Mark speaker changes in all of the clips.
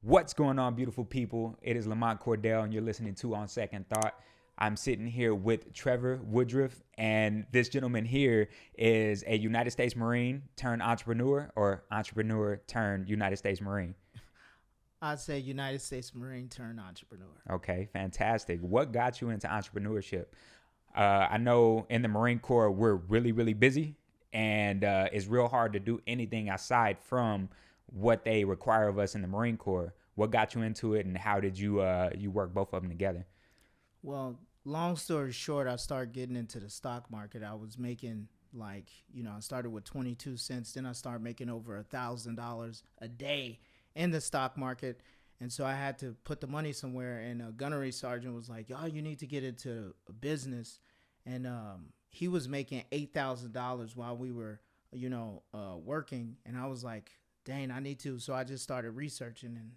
Speaker 1: What's going on, beautiful people? It is Lamont Cordell, and you're listening to On Second Thought. I'm sitting here with Trevor Woodruff, and this gentleman here is a United States Marine turned entrepreneur, or entrepreneur turned United States Marine.
Speaker 2: I'd say United States Marine turned entrepreneur.
Speaker 1: Okay, fantastic. What got you into entrepreneurship? I know in the Marine Corps, we're really, really busy, and it's real hard to do anything aside from what they require of us in the Marine Corps. What got you into it, and how did you work both of them together?
Speaker 2: Well, long story short, I started getting into the stock market. I was making I started with 22 cents. Then I started making over $1,000 a day in the stock market. And so I had to put the money somewhere. And a gunnery sergeant was like, "Oh, you need to get into a business." And he was making $8,000 while we were, working. And I was like, dang, I need to. So I just started researching and,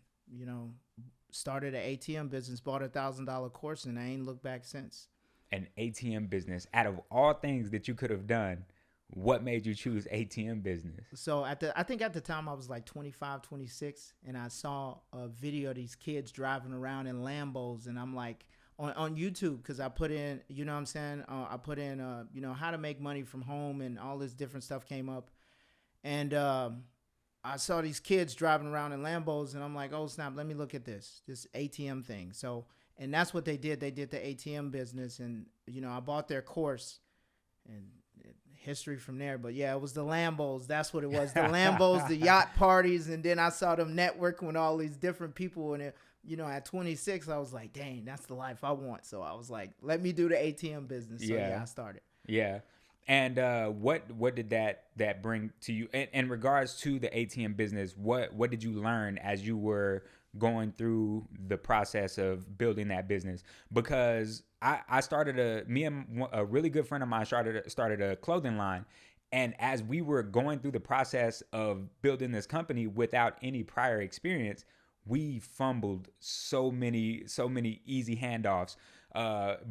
Speaker 2: started an ATM business, bought $1,000 course, and I ain't looked back since.
Speaker 1: An ATM business. Out of all things that you could have done, what made you choose ATM business?
Speaker 2: So I think at the time I was like 25, 26, and I saw a video of these kids driving around in Lambos, and I'm like, on YouTube, because I put in, I put in, how to make money from home, and all this different stuff came up. And I saw these kids driving around in Lambos, and I'm like, oh, snap, let me look at this ATM thing. So, and that's what they did. They did the ATM business, and, I bought their course, and history from there. But, yeah, it was the Lambos. That's what it was, the Lambos, the yacht parties, and then I saw them networking with all these different people, and, at 26, I was like, dang, that's the life I want. So I was like, let me do the ATM business. So, yeah I started.
Speaker 1: Yeah. And what did that bring to you in regards to the ATM business? What did you learn as you were going through the process of building that business? Because I started a really good friend of mine started a clothing line, and as we were going through the process of building this company without any prior experience, we fumbled so many easy handoffs.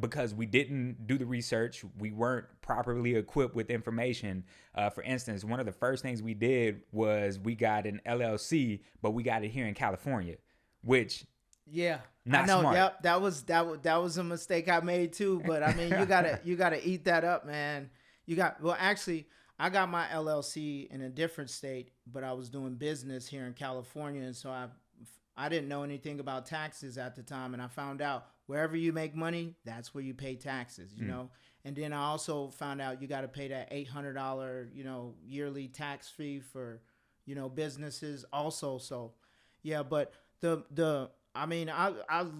Speaker 1: Because we didn't do the research, we weren't properly equipped with information. For instance, one of the first things we did was we got an LLC, but we got it here in California, which not
Speaker 2: I know.
Speaker 1: smart.
Speaker 2: Yep, that was a mistake I made too. But I mean, you gotta eat that up, man. Actually, I got my LLC in a different state, but I was doing business here in California, and so I didn't know anything about taxes at the time, and I found out wherever you make money, that's where you pay taxes, you know. And then I also found out you got to pay that $800, yearly tax fee for, businesses also. So, yeah, but I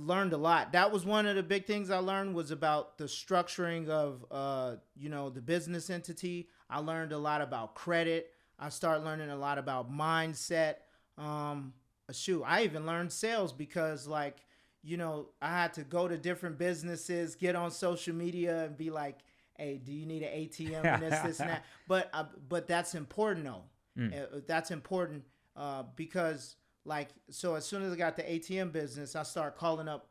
Speaker 2: learned a lot. That was one of the big things I learned, was about the structuring of, the business entity. I learned a lot about credit. I started learning a lot about mindset. I even learned sales because, I had to go to different businesses, get on social media and be like, hey, do you need an ATM and this and that? But that's important though. That's important because so as soon as I got the ATM business, I started calling up,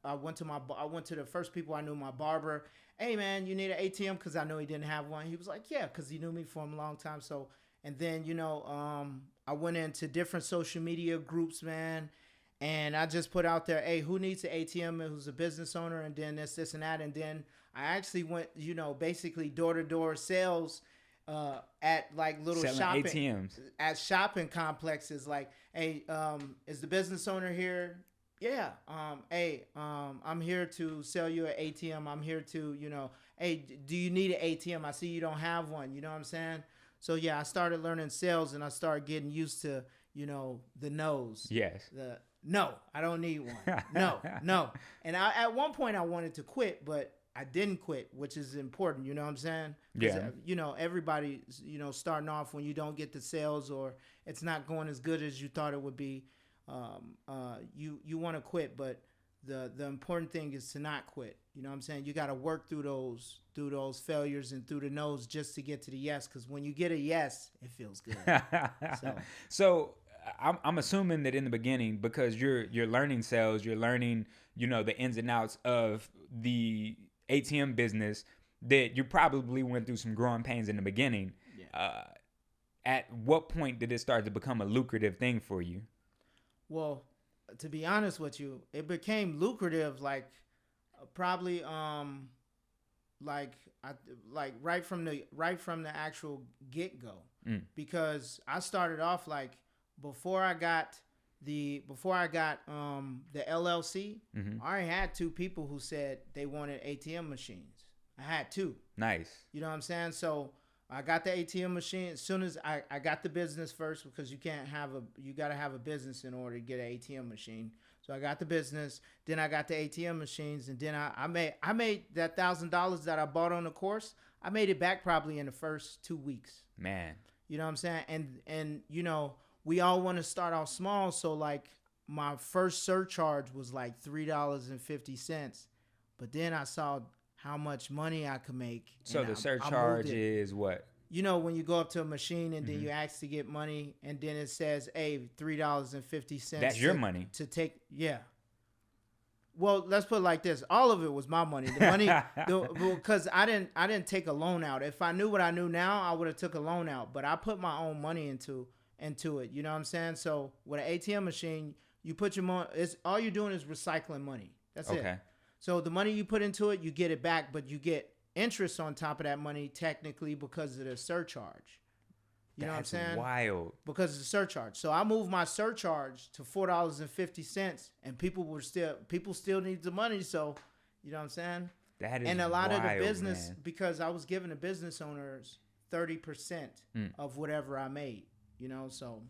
Speaker 2: I went to the first people I knew, my barber. Hey man, you need an ATM? Because I know he didn't have one. He was like, yeah, because he knew me for a long time. So, and then, I went into different social media groups, man. And I just put out there, hey, who needs an ATM, who's a business owner, and then this and that. And then I actually went, basically door-to-door sales at little
Speaker 1: selling
Speaker 2: shopping
Speaker 1: ATMs.
Speaker 2: At shopping complexes. Like, hey, is the business owner here? Yeah. Hey, I'm here to sell you an ATM. I'm here to, hey, do you need an ATM? I see you don't have one. You know what I'm saying? So, yeah, I started learning sales, and I started getting used to, the no's.
Speaker 1: Yes.
Speaker 2: No, I don't need one. No. And at one point I wanted to quit, but I didn't quit, which is important. You know what I'm saying?
Speaker 1: Yeah.
Speaker 2: Everybody, starting off, when you don't get the sales or it's not going as good as you thought it would be, you want to quit. But the important thing is to not quit. You know what I'm saying? You got to work through those failures and through the no's just to get to the yes. Because when you get a yes, it feels good.
Speaker 1: So I'm assuming that in the beginning, because you're learning sales, you're learning, the ins and outs of the ATM business, that you probably went through some growing pains in the beginning. Yeah. At what point did it start to become a lucrative thing for you?
Speaker 2: Well, to be honest with you, it became lucrative like probably like I like right from the actual get go, because I started off like before I got the LLC. I already had two people who said they wanted ATM machines. I had two.
Speaker 1: Nice.
Speaker 2: You know what I'm saying? So I got the ATM machine as soon as I got the business first, because you got to have a business in order to get an ATM machine. So I got the business, then I got the ATM machines, and then I made that $1,000 that I bought on the course. I made it back probably in the first 2 weeks.
Speaker 1: Man.
Speaker 2: You know what I'm saying? And you know, we all want to start off small, so like my first surcharge was like $3.50, but then I saw how much money I could make.
Speaker 1: So the surcharge is what?
Speaker 2: You know, when you go up to a machine and then you ask to get money, and then it says, "Hey, $3.50."
Speaker 1: That's your money
Speaker 2: to take. Yeah. Well, let's put it like this: all of it was my money. The money, because I didn't take a loan out. If I knew what I knew now, I would have took a loan out. But I put my own money into it. You know what I'm saying? So with an ATM machine, you put your money. It's all you're doing is recycling money. That's it. So the money you put into it, you get it back, but you get interest on top of that money technically because of the surcharge. You know what I'm saying?
Speaker 1: That's wild.
Speaker 2: Because of the surcharge. So I moved my surcharge to $4.50, and people still need the money. So you know what I'm saying?
Speaker 1: That is
Speaker 2: and a lot
Speaker 1: wild,
Speaker 2: of the business,
Speaker 1: man.
Speaker 2: because I was giving the business owners 30% of whatever I made. You know, so.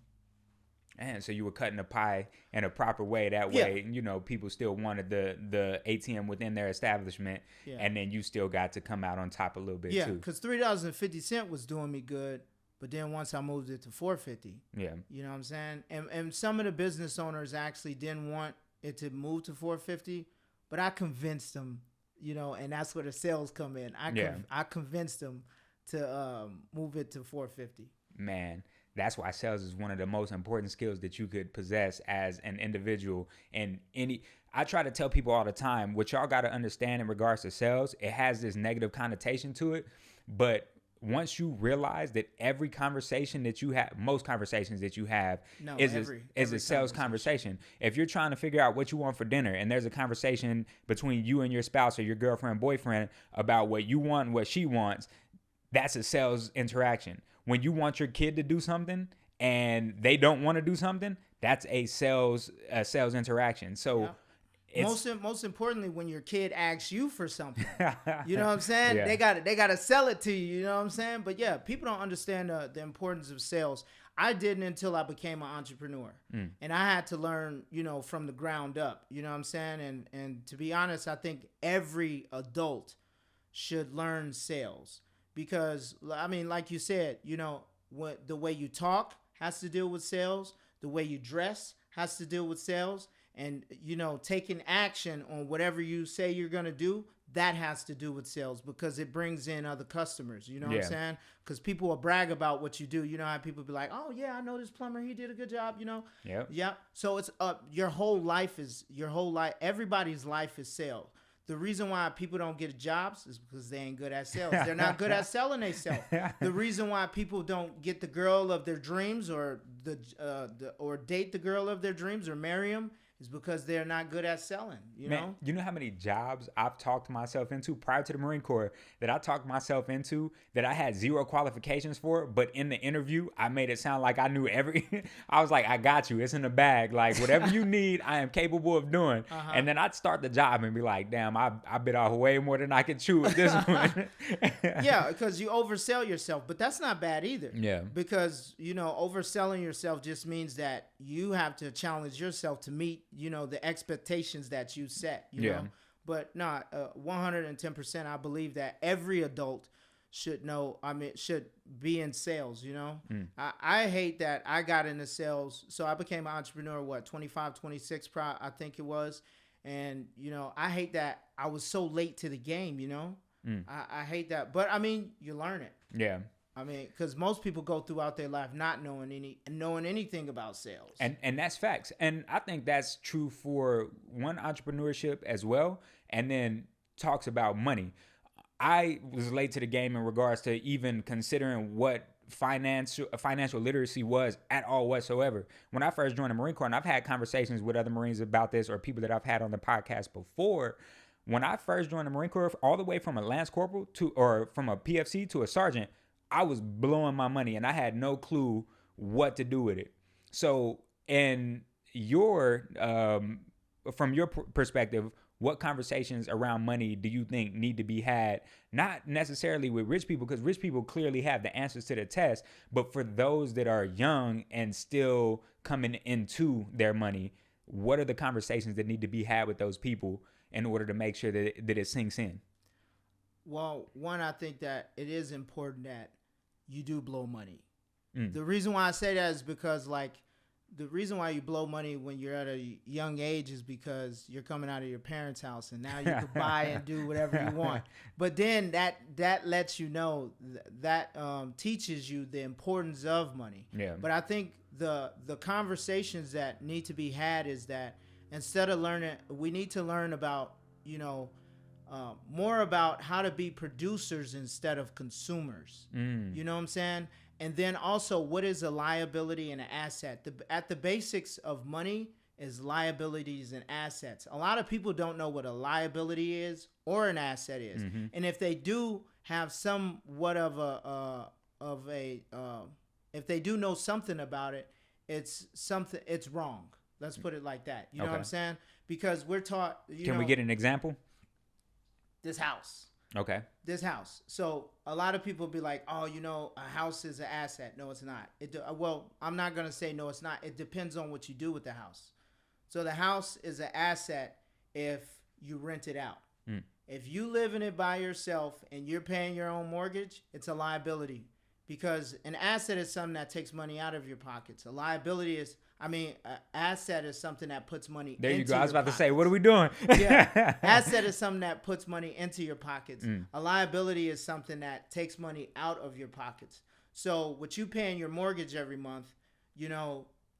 Speaker 1: And so you were cutting the pie in a proper way. That way, you know, people still wanted the ATM within their establishment, and then you still got to come out on top a little bit too.
Speaker 2: Yeah, because $3.50 was doing me good, but then once I moved it to $4.50, you know what I'm saying? And some of the business owners actually didn't want it to move to $4.50, but I convinced them, you know, and that's where the sales come in. I convinced them to move it to $4.50.
Speaker 1: Man. That's why sales is one of the most important skills that you could possess as an individual. And I try to tell people all the time, what y'all got to understand in regards to sales, it has this negative connotation to it. But once you realize that every conversation that you have, most conversations that you have is a sales conversation. If you're trying to figure out what you want for dinner and there's a conversation between you and your spouse or your girlfriend, boyfriend about what you want and what she wants, that's a sales interaction. When you want your kid to do something and they don't want to do something, that's a sales interaction. So
Speaker 2: most importantly, when your kid asks you for something, you know what I'm saying? They got to sell it to you. You know what I'm saying? But yeah, people don't understand the importance of sales. I didn't until I became an entrepreneur, and I had to learn, you know, from the ground up. You know what I'm saying? And to be honest, I think every adult should learn sales. Because, I mean, like you said, you know, the way you talk has to deal with sales. The way you dress has to deal with sales. And, you know, taking action on whatever you say you're going to do, that has to do with sales, because it brings in other customers. You know what I'm saying? Because people will brag about what you do. You know how people be like, oh, yeah, I know this plumber. He did a good job, you know? Yeah. So it's your whole life, everybody's life is sales. The reason why people don't get jobs is because they ain't good at sales. They're not good at selling themselves. The reason why people don't get the girl of their dreams or or date the girl of their dreams or marry them is because they're not good at selling. You know?
Speaker 1: You know how many jobs I've talked myself into prior to the Marine Corps that I talked myself into that I had zero qualifications for, but in the interview I made it sound like I knew I was like, I got you. It's in the bag. Like whatever you need, I am capable of doing. And then I'd start the job and be like, damn, I bit off way more than I could chew with this one.
Speaker 2: Yeah, because you oversell yourself, but that's not bad either.
Speaker 1: Yeah.
Speaker 2: Because, you know, overselling yourself just means that you have to challenge yourself to meet, you know, the expectations that you set, you know. But 110%, I believe that every adult should be in sales, you know. I hate that I got into sales. So I became an entrepreneur, 25, 26, I think it was. And, you know, I hate that I was so late to the game, you know. I hate that. But, I mean, you learn it.
Speaker 1: Yeah.
Speaker 2: I mean, because most people go throughout their life not knowing anything about sales.
Speaker 1: And that's facts. And I think that's true for entrepreneurship as well. And then talks about money. I was late to the game in regards to even considering what financial literacy was at all whatsoever. When I first joined the Marine Corps, and I've had conversations with other Marines about this, or people that I've had on the podcast before. When I first joined the Marine Corps, all the way from a lance corporal or from a PFC to a sergeant, I was blowing my money and I had no clue what to do with it. So, from your perspective, what conversations around money do you think need to be had? Not necessarily with rich people, because rich people clearly have the answers to the test, but for those that are young and still coming into their money, what are the conversations that need to be had with those people in order to make sure that it sinks in?
Speaker 2: Well, one, I think that it is important that you do blow money. The reason why I say that is because, like, the reason why you blow money when you're at a young age is because you're coming out of your parents' house and now you can buy and do whatever you want. But then that lets you know that teaches you the importance of money. Yeah. But I think the conversations that need to be had is that instead of learning, we need to learn about, more about how to be producers instead of consumers. You know what I'm saying? And then also, what is a liability and an asset? At the basics of money is liabilities and assets. A lot of people don't know what a liability is or an asset is. Mm-hmm. And if they do have somewhat of if they do know something about it, it's wrong. Let's put it like that. You know what I'm saying? Because we're taught.
Speaker 1: Can we get an example?
Speaker 2: This house.
Speaker 1: Okay.
Speaker 2: This house. So a lot of people be like, oh, a house is an asset. No, it's not. Well, I'm not going to say no, it's not. It depends on what you do with the house. So the house is an asset if you rent it out. If you live in it by yourself and you're paying your own mortgage, it's a liability. Because an asset is something that takes money out of your pockets. A liability is, an asset is something that puts money into your pockets. There you go. I was about to say, what are we doing? Yeah. Asset is something that puts money into your pockets. A liability is something that takes money out of your pockets. So what you pay in your mortgage every month,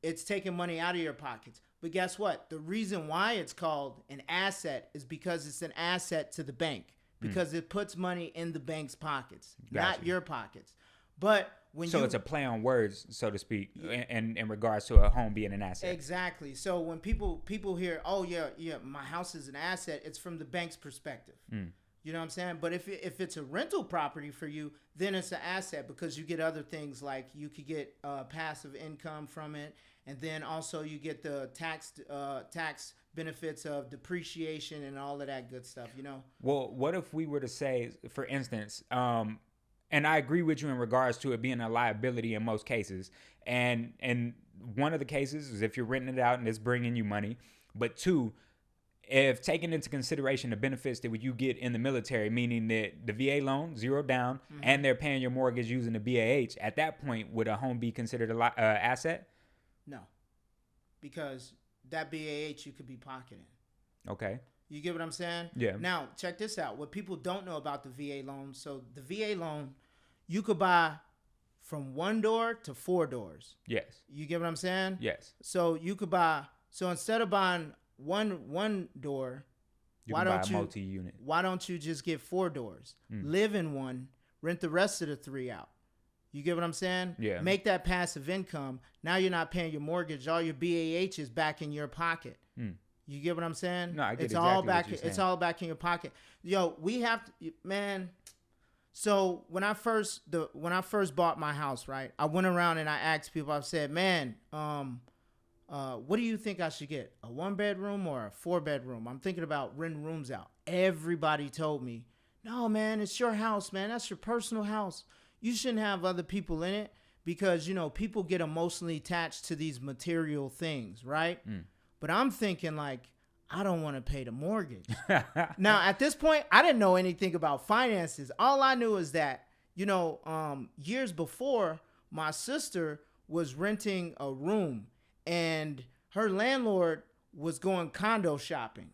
Speaker 2: it's taking money out of your pockets. But guess what? The reason why it's called an asset is because it's an asset to the bank. Because it puts money in the bank's pockets, not your pockets. But it's a play on words, so to speak, in regards to a home being an asset. Exactly. So when people hear, oh yeah, my house is an asset, it's from the bank's perspective. You know what I'm saying? But if it's a rental property for you, then it's an asset because you get other things like you could get passive income from it, and then also you get the tax benefits of depreciation and all of that good stuff. Well,
Speaker 1: what if we were to say, for instance, and I agree with you in regards to it being a liability in most cases. And one of the cases is if you're renting it out and it's bringing you money. But two, if taking into consideration the benefits that you get in the military, meaning that the VA loan, zero down, and they're paying your mortgage using the BAH, at that point, would a home be considered an asset?
Speaker 2: No. Because that BAH you could be pocketing.
Speaker 1: Okay.
Speaker 2: You get what I'm saying?
Speaker 1: Yeah.
Speaker 2: Now, check this out. What people don't know about the VA loan. So the VA loan, you could buy from 1 door to 4 doors.
Speaker 1: Yes.
Speaker 2: You get what I'm saying?
Speaker 1: Yes.
Speaker 2: So you could buy. So instead of buying one door, why don't you
Speaker 1: multi-unit?
Speaker 2: Why don't you just get 4 doors? Live in one, rent the rest of the 3 out. You get what I'm saying?
Speaker 1: Yeah.
Speaker 2: Make that passive income. Now you're not paying your mortgage. All your BAH is back in your pocket. You get what I'm saying?
Speaker 1: No, I get
Speaker 2: it's
Speaker 1: exactly
Speaker 2: all back.
Speaker 1: What you're saying.
Speaker 2: It's all back in your pocket. Yo, we have to, man. So when I first bought my house, right? I went around and I asked people. I said, "Man, what do you think I should get? A 1-bedroom or a 4-bedroom? I'm thinking about renting rooms out." Everybody told me, "No, man, it's your house, man. That's your personal house. You shouldn't have other people in it because people get emotionally attached to these material things, right?" But I'm thinking like, I don't want to pay the mortgage. Now, at this point, I didn't know anything about finances. All I knew is that, years before, my sister was renting a room and her landlord was going condo shopping.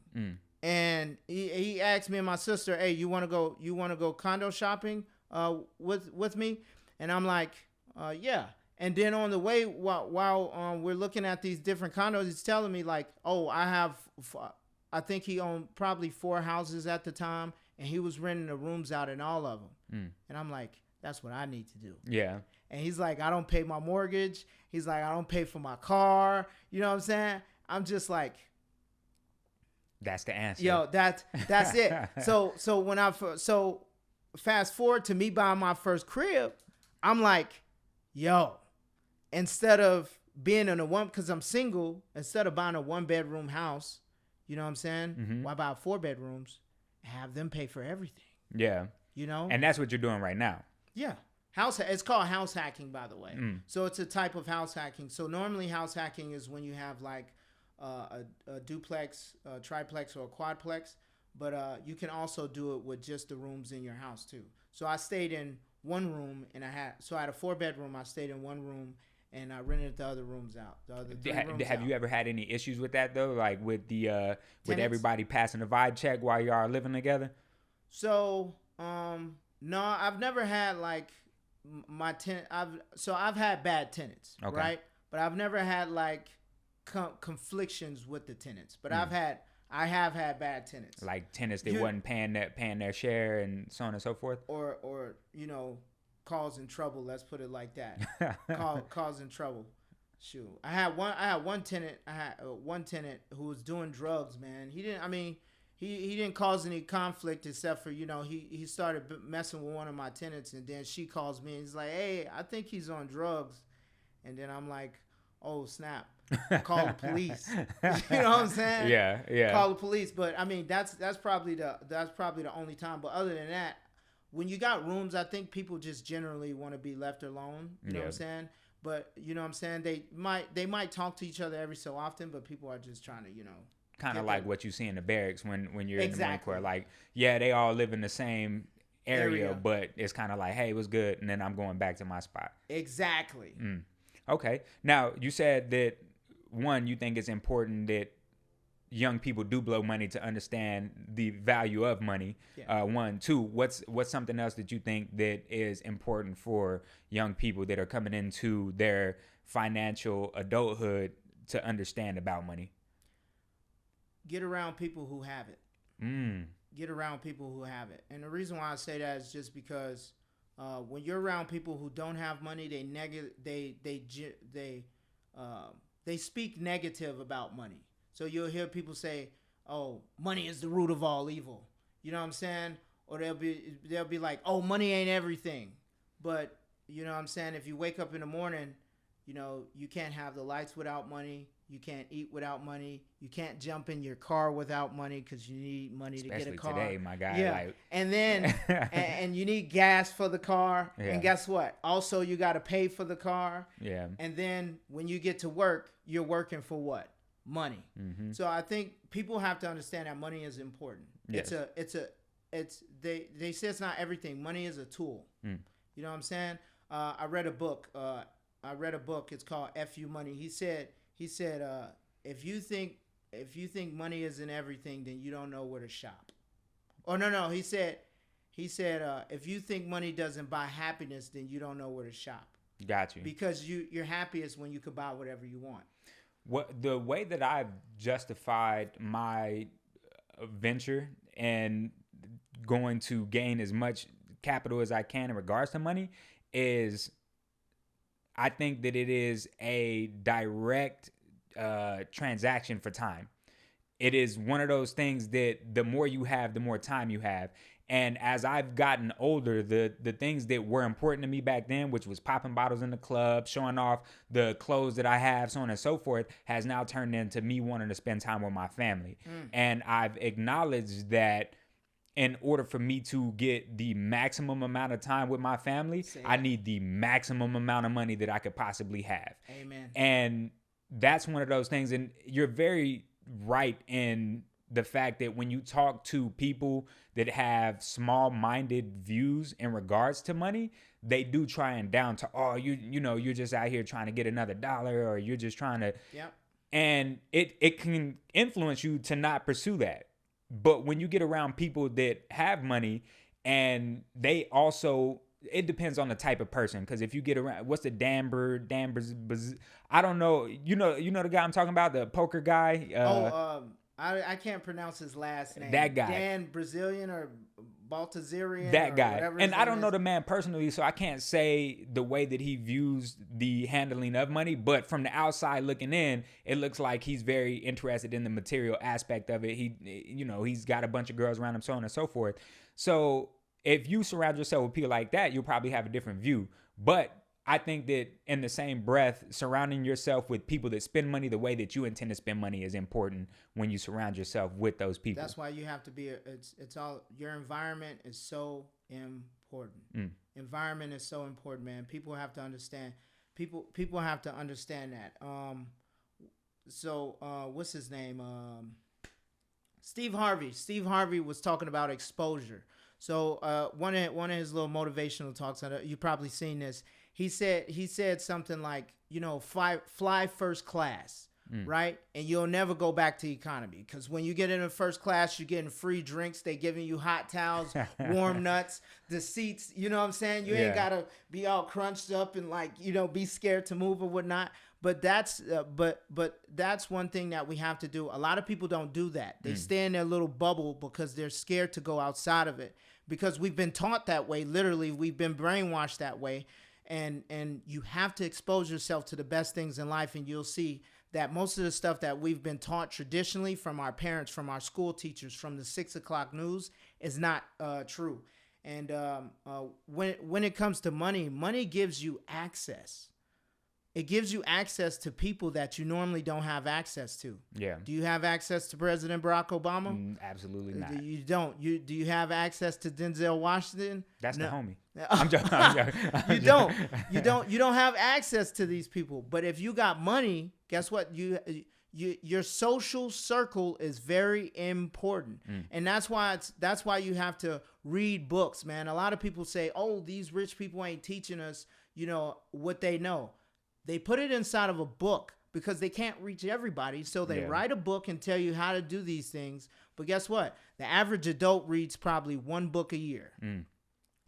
Speaker 2: And he asked me and my sister, "Hey, you want to go condo shopping with me?" And I'm like, "Yeah." And then on the way, while we're looking at these different condos, he's telling me like, "Oh, I think he owned probably 4 houses at the time, and he was renting the rooms out in all of them." And I'm like, That's what I need to do.
Speaker 1: Yeah.
Speaker 2: And he's like, I don't pay my mortgage. He's like, I don't pay for my car. You know what I'm saying? I'm just like,
Speaker 1: that's the answer.
Speaker 2: yo, that's it. So fast forward to me buying my first crib, I'm like, yo, instead of being in a one, because I'm single, instead of buying a 1-bedroom house, you know what I'm saying?
Speaker 1: Mm-hmm.
Speaker 2: Why buy 4 bedrooms and have them pay for everything?
Speaker 1: Yeah.
Speaker 2: You know?
Speaker 1: And that's what you're doing right now.
Speaker 2: Yeah. It's called house hacking, by the way. So it's a type of house hacking. So normally house hacking is when you have like a duplex, a triplex, or a quadplex. But you can also do it with just the rooms in your house too. So I stayed in one room, and I had a 4-bedroom. I stayed in one room, and I rented the other rooms out. The other 3 rooms
Speaker 1: Have
Speaker 2: out.
Speaker 1: you ever had any issues with that though? Like with the with
Speaker 2: Tenants?
Speaker 1: everybody passing the vibe check while y'all are living together?
Speaker 2: So no, I've never had like my tenant. I've had bad tenants,
Speaker 1: Okay.
Speaker 2: right? But I've never had like conflictions with the tenants. But I have had bad tenants.
Speaker 1: Like tenants that wasn't paying their share and so on and so forth.
Speaker 2: Or you know, causing trouble. Let's put it like that. Causing trouble. Shoot, I had one tenant. I had one tenant who was doing drugs. Man, he didn't. I mean, he didn't cause any conflict except for, you know, he started messing with one of my tenants, and then she calls me and he's like, hey, I think he's on drugs, and then I'm like, oh snap. Call the police. You know what I'm saying?
Speaker 1: Yeah.
Speaker 2: Call the police. But I mean, that's probably the only time. But other than that, when you got rooms, I think people just generally want to be left alone. You know what I'm saying? But you know what I'm saying? They might talk to each other every so often, but people are just trying to, you know,
Speaker 1: kind of like what you see in the barracks when you're in the Marine
Speaker 2: Exactly.
Speaker 1: Corps. Like, yeah, they all live in the same area. But it's kind of like, hey, it was good, and then I'm going back to my spot.
Speaker 2: Exactly.
Speaker 1: Okay. Now, you said that, one, you think it's important that young people do blow money to understand the value of money.
Speaker 2: Yeah.
Speaker 1: 1, 2, what's something else that you think that is important for young people that are coming into their financial adulthood to understand about money?
Speaker 2: Get around people who have it. Get around people who have it. And the reason why I say that is just because when you're around people who don't have money, they speak negative about money. So you'll hear people say, "Oh, money is the root of all evil." You know what I'm saying? Or they'll be like, "Oh, money ain't everything." But you know what I'm saying? If you wake up in the morning, you know, you can't have the lights without money. You can't eat without money. You can't jump in your car without money because you need money to get a car.
Speaker 1: Especially today, my guy.
Speaker 2: Yeah.
Speaker 1: Like...
Speaker 2: And then and you need gas for the car.
Speaker 1: Yeah.
Speaker 2: And guess what? Also, you got to pay for the car.
Speaker 1: Yeah.
Speaker 2: And then when you get to work, you're working for what? Money. Mm-hmm. So I think people have to understand that money is important.
Speaker 1: Yes.
Speaker 2: They say it's not everything. Money is a tool. You know what I'm saying? I read a book. It's called "F.U. Money." He said, if you think money isn't everything, then you don't know where to shop. Oh no. He said, if you think money doesn't buy happiness, then you don't know where to shop.
Speaker 1: Got you.
Speaker 2: Because you're happiest when you could buy whatever you want.
Speaker 1: What the way that I've justified my venture and going to gain as much capital as I can in regards to money is, I think that it is a direct transaction for time. It is one of those things that the more you have, the more time you have. And as I've gotten older, the things that were important to me back then, which was popping bottles in the club, showing off the clothes that I have, so on and so forth, has now turned into me wanting to spend time with my family. And I've acknowledged that in order for me to get the maximum amount of time with my family, I need the maximum amount of money that I could possibly have.
Speaker 2: Amen.
Speaker 1: And that's one of those things. And you're very right in the fact that when you talk to people that have small-minded views in regards to money, they do try and down to, oh, you know, you're just out here trying to get another dollar, or you're just trying to.
Speaker 2: Yep.
Speaker 1: And it can influence you to not pursue that. But when you get around people that have money, and they also, it depends on the type of person. Because if you get around, what's the I don't know. You know the guy I'm talking about, the poker guy.
Speaker 2: I can't pronounce his last name.
Speaker 1: That guy.
Speaker 2: Dan Brazilian or Baltazarian,
Speaker 1: that guy.
Speaker 2: whatever
Speaker 1: And
Speaker 2: his
Speaker 1: I don't
Speaker 2: name
Speaker 1: know
Speaker 2: is.
Speaker 1: the man personally, so I can't say the way that he views the handling of money. But from the outside looking in, it looks like he's very interested in the material aspect of it. He's got a bunch of girls around him, so on and so forth. So if you surround yourself with people like that, you'll probably have a different view. But I think that in the same breath, surrounding yourself with people that spend money the way that you intend to spend money is important when you surround yourself with those people.
Speaker 2: That's why you have to be. It's all, your environment is so important. Environment is so important, man. People have to understand. People have to understand that. What's his name? Steve Harvey. Steve Harvey was talking about exposure. So one of his little motivational talks, you've probably seen this. He said something like, fly first class, right? And you'll never go back to economy, because when you get in first class, you're getting free drinks. They giving you hot towels, warm nuts, the seats. You know what I'm saying? You ain't gotta be all crunched up and be scared to move or whatnot. But that's that's one thing that we have to do. A lot of people don't do that. They stay in their little bubble because they're scared to go outside of it, because we've been taught that way. Literally, we've been brainwashed that way. And you have to expose yourself to the best things in life, and you'll see that most of the stuff that we've been taught traditionally from our parents, from our school teachers, from the 6 o'clock news is not true. And when it comes to money, money gives you access. It gives you access to people that you normally don't have access to. Yeah. Do you have access to President Barack Obama?
Speaker 1: Absolutely not.
Speaker 2: You don't. Do you have access to Denzel Washington?
Speaker 1: That's the homie. I'm joking.
Speaker 2: You don't have access to these people. But if you got money, guess what? Your social circle is very important. And that's why you have to read books, man. A lot of people say, "Oh, these rich people ain't teaching us, what they know." They put it inside of a book because they can't reach everybody. So they write a book and tell you how to do these things. But guess what? The average adult reads probably one book a year.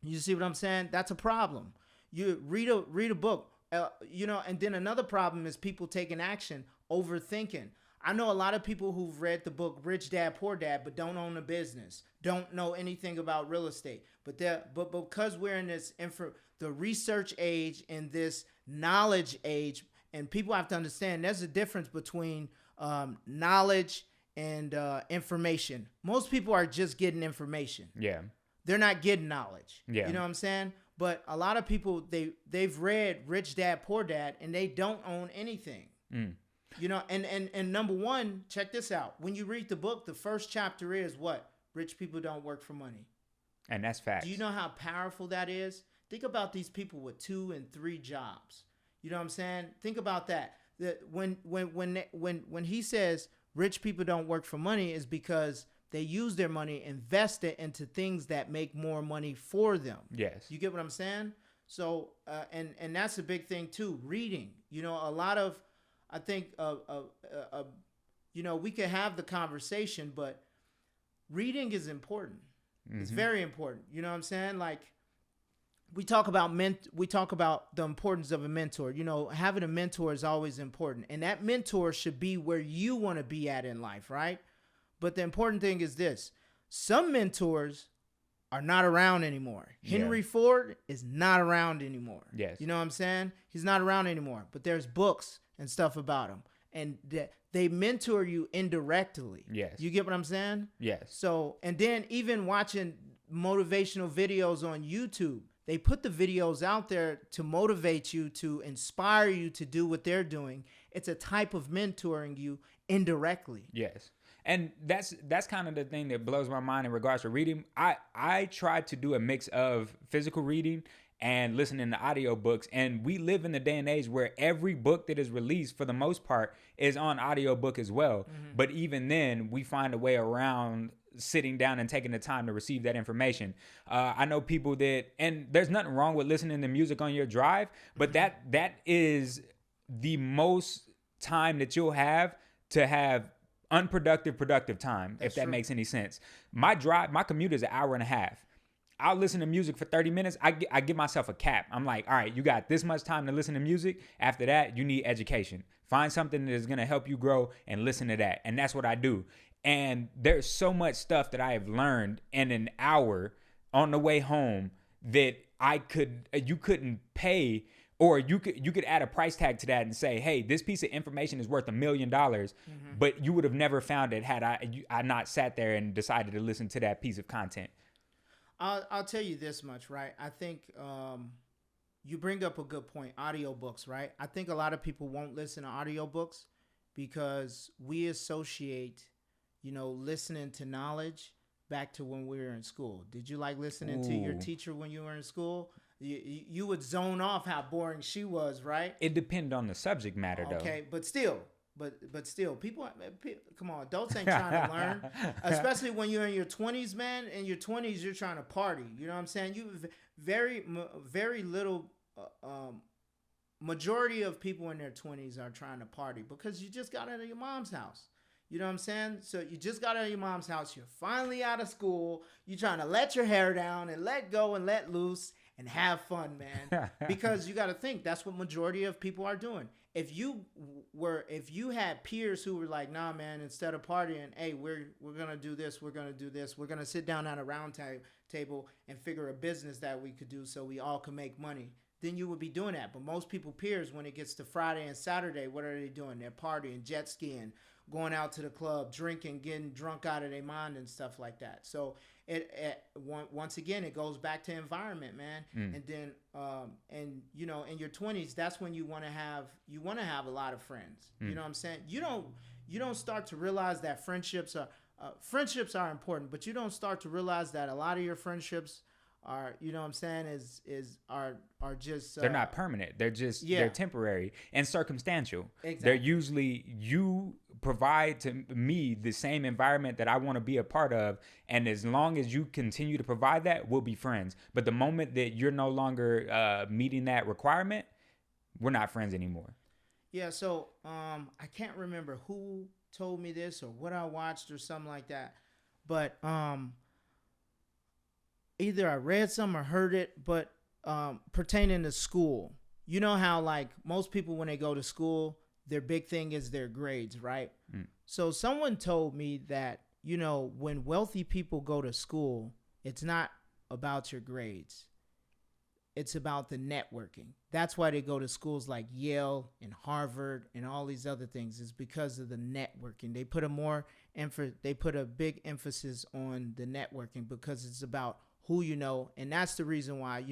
Speaker 2: You see what I'm saying? That's a problem. You read a book, and then another problem is people taking action, overthinking. I know a lot of people who've read the book Rich Dad, Poor Dad, but don't own a business, don't know anything about real estate. But because we're in this the research age and this knowledge age, and people have to understand there's a difference between knowledge and information. Most people are just getting information. Yeah. They're not getting knowledge. Yeah. You know what I'm saying? But a lot of people, they've read Rich Dad, Poor Dad, and they don't own anything. And number one, check this out. When you read the book, the first chapter is what? Rich people don't work for money.
Speaker 1: And that's facts.
Speaker 2: Do you know how powerful that is? Think about these people with 2 and 3 jobs. You know what I'm saying? Think about that. That when he says rich people don't work for money, is because they use their money, invest it into things that make more money for them. Yes. You get what I'm saying? So and that's a big thing too. Reading. A lot of, I think we could have the conversation, but reading is important. It's very important. You know what I'm saying? Like, we talk about the importance of a mentor. Having a mentor is always important, and that mentor should be where you want to be at in life, right? But the important thing is this: some mentors are not around anymore. Henry Ford is not around anymore. Yes. You know what I'm saying? He's not around anymore, but there's books and stuff about him, and they mentor you indirectly. Yes. You get what I'm saying? Yes. So, and then even watching motivational videos on YouTube, they put the videos out there to motivate you, to inspire you to do what they're doing. It's a type of mentoring you indirectly.
Speaker 1: Yes. And that's kind of the thing that blows my mind in regards to reading. I try to do a mix of physical reading and listening to audiobooks. And we live in the day and age where every book that is released, for the most part, is on audiobook as well. But even then, we find a way around sitting down and taking the time to receive that information. I know people and there's nothing wrong with listening to music on your drive, but that is the most time that you'll have to have productive time. That's if that true. Makes any sense. My commute is an hour and a half. I'll listen to music for 30 minutes. I give myself a cap. I'm like, all right, you got this much time to listen to music. After that, you need education. Find something that is going to help you grow and listen to that. And that's what I do. And there's so much stuff that I have learned in an hour on the way home that you couldn't pay, or you could add a price tag to that and say, hey, this piece of information is worth $1 million, but you would have never found it had I not sat there and decided to listen to that piece of content.
Speaker 2: I'll tell you this much, right? I think you bring up a good point, audiobooks, right? I think a lot of people won't listen to audiobooks because we associate, listening to knowledge back to when we were in school. Did you like listening to your teacher when you were in school? You would zone off how boring she was, right?
Speaker 1: It depended on the subject matter, though.
Speaker 2: Okay, but still, people, come on, adults ain't trying to learn, especially when you're in your 20s, man. In your 20s, you're trying to party. You know what I'm saying? You very little. Majority of people in their 20s are trying to party because you just got out of your mom's house. You know what I'm saying? So you just got out of your mom's house. You're finally out of school. You're trying to let your hair down and let go and let loose and have fun, man. Because you got to think that's what majority of people are doing. If you had peers who were like, nah, man, instead of partying, hey, we're going to do this. We're going to do this. We're going to sit down at a round table and figure a business that we could do so we all can make money. Then you would be doing that. But most people peers, when it gets to Friday and Saturday, what are they doing? They're partying, jet skiing, going out to the club, drinking, getting drunk out of their mind and stuff like that. So once again, it goes back to environment, man. And then, in your 20s, that's when you want to have a lot of friends. You know what I'm saying? You don't start to realize that friendships are important, but you don't start to realize that a lot of your friendships are, you know what I'm saying, are just
Speaker 1: they're not permanent. They're just they're temporary and circumstantial.
Speaker 2: Exactly.
Speaker 1: They're usually, you provide to me the same environment that I want to be a part of, and as long as you continue to provide that, we'll be friends. But the moment that you're no longer meeting that requirement, we're not friends anymore.
Speaker 2: Yeah, so I can't remember who told me this or what I watched or something like that, but either I read some or heard it, but pertaining to school, you know how like most people when they go to school, their big thing is their grades, right? So someone told me that, when wealthy people go to school, it's not about your grades. It's about the networking. That's why they go to schools like Yale and Harvard and all these other things, is because of the networking. They put a big emphasis on the networking because it's about who you know, and that's the reason why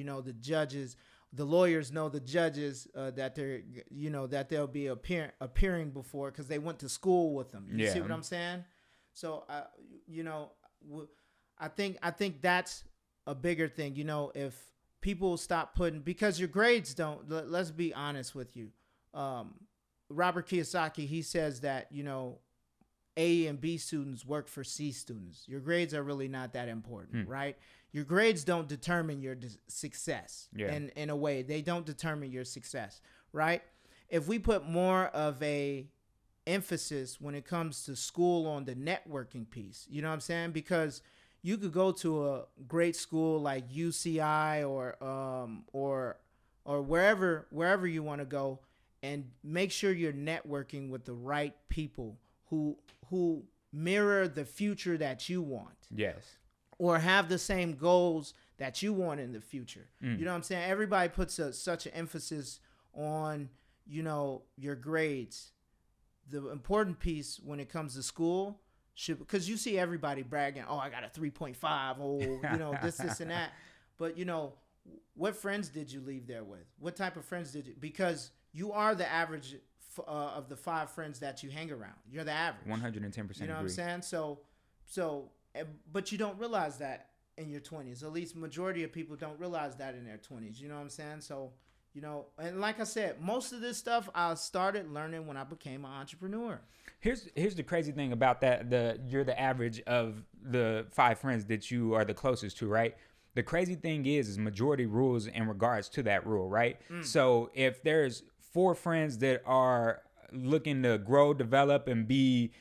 Speaker 2: the lawyers know the judges that they're that they'll be appearing before because they went to school with them. You see what I'm saying? So I think that's a bigger thing. If people stop putting, because your grades don't. Let's be honest with you. Robert Kiyosaki, he says that A and B students work for C students. Your grades are really not that important, right? Your grades don't determine your success. In a way, they don't determine your success, right? If we put more of a emphasis when it comes to school on the networking piece, you know what I'm saying? Because you could go to a great school like UCI or wherever you want to go, and make sure you're networking with the right people who mirror the future that you want.
Speaker 1: Yes.
Speaker 2: Or have the same goals that you want in the future. You know what I'm saying? Everybody puts such an emphasis on, your grades. The important piece when it comes to school because you see everybody bragging, oh, I got a 3.5, oh, this and that. But, what friends did you leave there with? What type of friends did you? Because you are the average of the 5 friends that you hang around. You're the average.
Speaker 1: 110%
Speaker 2: You know what I'm saying? So, but you don't realize that in your 20s. At least majority of people don't realize that in their 20s. You know what I'm saying? So, and like I said, most of this stuff I started learning when I became an entrepreneur.
Speaker 1: Here's the crazy thing about that. You're the average of the 5 friends that you are the closest to, right? The crazy thing is majority rules in regards to that rule, right? So if there's 4 friends that are looking to grow, develop, and be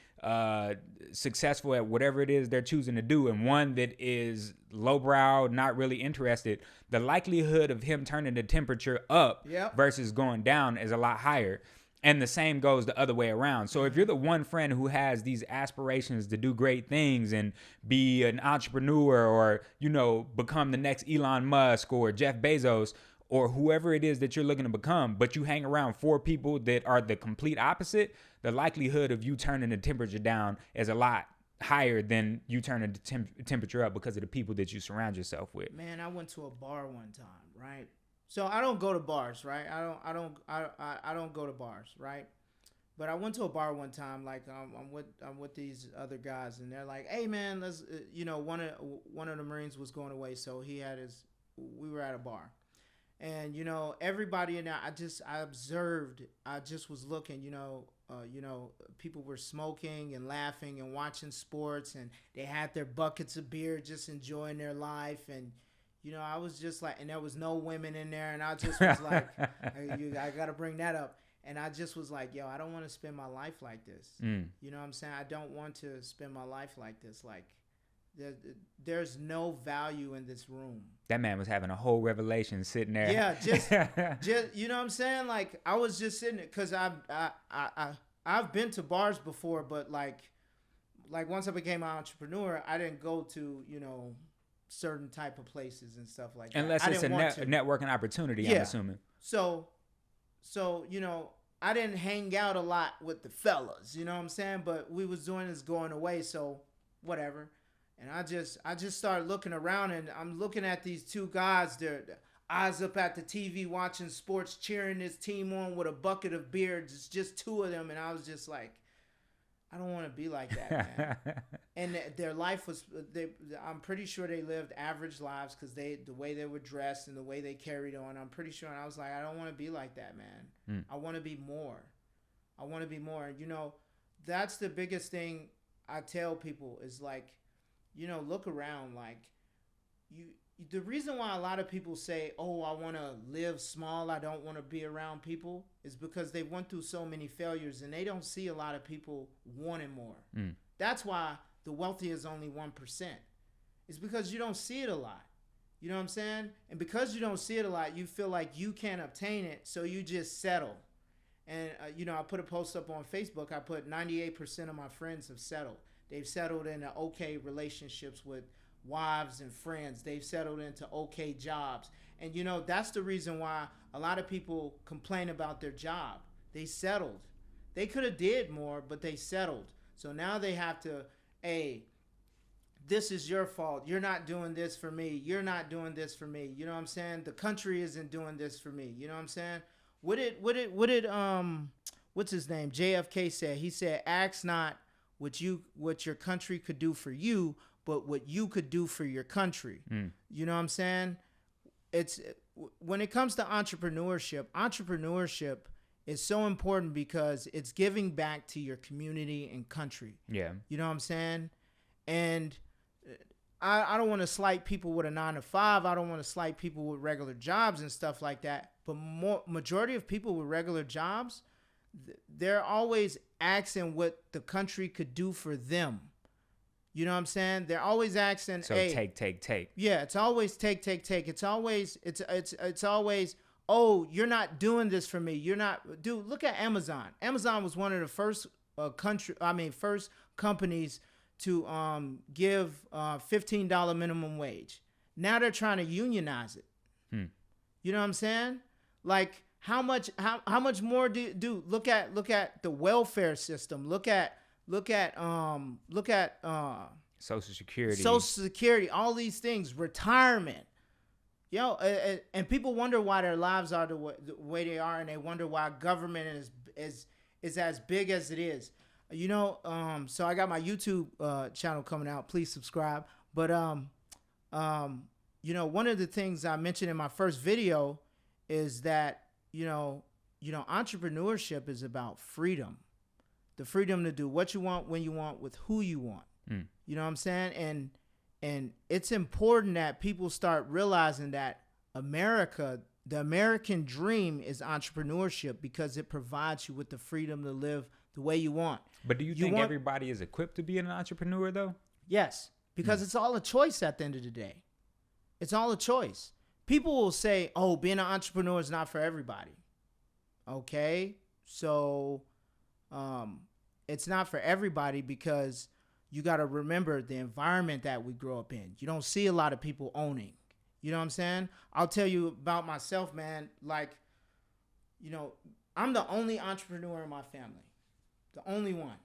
Speaker 1: successful at whatever it is they're choosing to do, and one that is lowbrow, not really interested, the likelihood of him turning the temperature up versus going down is a lot higher. And the same goes the other way around. So if you're the one friend who has these aspirations to do great things and be an entrepreneur or, you know, become the next Elon Musk or Jeff Bezos or whoever it is that you're looking to become, but you hang around 4 people that are the complete opposite, the likelihood of you turning the temperature down is a lot higher than you turning the temperature up because of the people that you surround yourself with.
Speaker 2: Man, I went to a bar one time, right? So I don't go to bars, right? I don't go to bars, right? But I went to a bar one time, like I'm with these other guys, and they're like, "Hey, man, let's," you know, one of the Marines was going away, so we were at a bar. And, you know, everybody in there, I observed, I just was looking, you know, people were smoking and laughing and watching sports, and they had their buckets of beer, just enjoying their life. And, you know, I was just like, and there was no women in there. And I just was like, I got to bring that up. And I just was like, yo, I don't want to spend my life like this. You know what I'm saying? I don't want to spend my life like this. Like, there's no value in this room.
Speaker 1: That man was having a whole revelation sitting there.
Speaker 2: Yeah, just you know what I'm saying? Like, I was just sitting there because I've been to bars before, but like once I became an entrepreneur, I didn't go to, you know, certain type of places and stuff like that.
Speaker 1: Unless it's a networking opportunity, yeah. I'm assuming.
Speaker 2: So you know, I didn't hang out a lot with the fellas, you know what I'm saying? But we was doing this going away, so whatever. And I just started looking around, and I'm looking at these 2 guys. Their eyes up at the TV watching sports, cheering this team on with a bucket of beer. It's just 2 of them, and I was just like, I don't want to be like that, man. And their life was, I'm pretty sure they lived average lives because the way they were dressed and the way they carried on. I'm pretty sure, and I was like, I don't want to be like that, man. I want to be more. I want to be more. You know, that's the biggest thing I tell people is like, you know, look around. Like, the reason why a lot of people say, oh, I want to live small, I don't want to be around people, is because they went through so many failures and they don't see a lot of people wanting more. That's why the wealthy is only 1%. It's because you don't see it a lot. You know what I'm saying? And because you don't see it a lot, you feel like you can't obtain it, so you just settle. And, you know, I put a post up on Facebook. I put 98% of my friends have settled. They've settled into okay relationships with wives and friends. They've settled into okay jobs. And, you know, that's the reason why a lot of people complain about their job. They settled. They could have did more, but they settled. So now they have to, hey, this is your fault. You're not doing this for me. You're not doing this for me. You know what I'm saying? The country isn't doing this for me. You know what I'm saying? What did what's his name? JFK said. He said, ask not what your country could do for you, but what you could do for your country. You know what I'm saying? It's when it comes to entrepreneurship is so important because it's giving back to your community and country. Yeah. You know what I'm saying? And I don't want to slight people with a 9-to-5. I don't want to slight people with regular jobs and stuff like that. But majority of people with regular jobs, they're always asking what the country could do for them. You know what I'm saying? They're always asking.
Speaker 1: So hey, take.
Speaker 2: Yeah, it's always take. It's always. Oh, you're not doing this for me. You're not. Dude, look at Amazon. Amazon was one of the first first companies to give $15 minimum wage. Now they're trying to unionize it. You know what I'm saying? Like, how much more do look at the welfare system. Look at
Speaker 1: Social Security,
Speaker 2: all these things, retirement. And people wonder why their lives are the way they are, and they wonder why government is as big as it is. You know, so I got my YouTube channel coming out. Please subscribe. But you know, one of the things I mentioned in my first video is that you know, entrepreneurship is about freedom. The freedom to do what you want, when you want, with who you want. You know what I'm saying? And it's important that people start realizing that the American dream is entrepreneurship because it provides you with the freedom to live the way you want.
Speaker 1: But do you think everybody is equipped to be an entrepreneur, though?
Speaker 2: Yes, because it's all a choice at the end of the day. It's all a choice. People will say, oh, being an entrepreneur is not for everybody. Okay, So it's not for everybody because you got to remember the environment that we grow up in. You don't see a lot of people owning. You know what I'm saying? I'll tell you about myself, man. Like, you know, I'm the only entrepreneur in my family, the only one.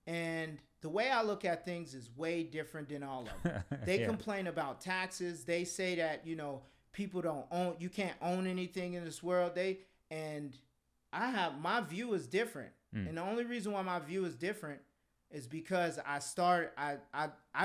Speaker 2: And the way I look at things is way different than all of them. They complain about taxes. They say that, you know, people don't own, you can't own anything in this world. My view is different. And the only reason why my view is different is because I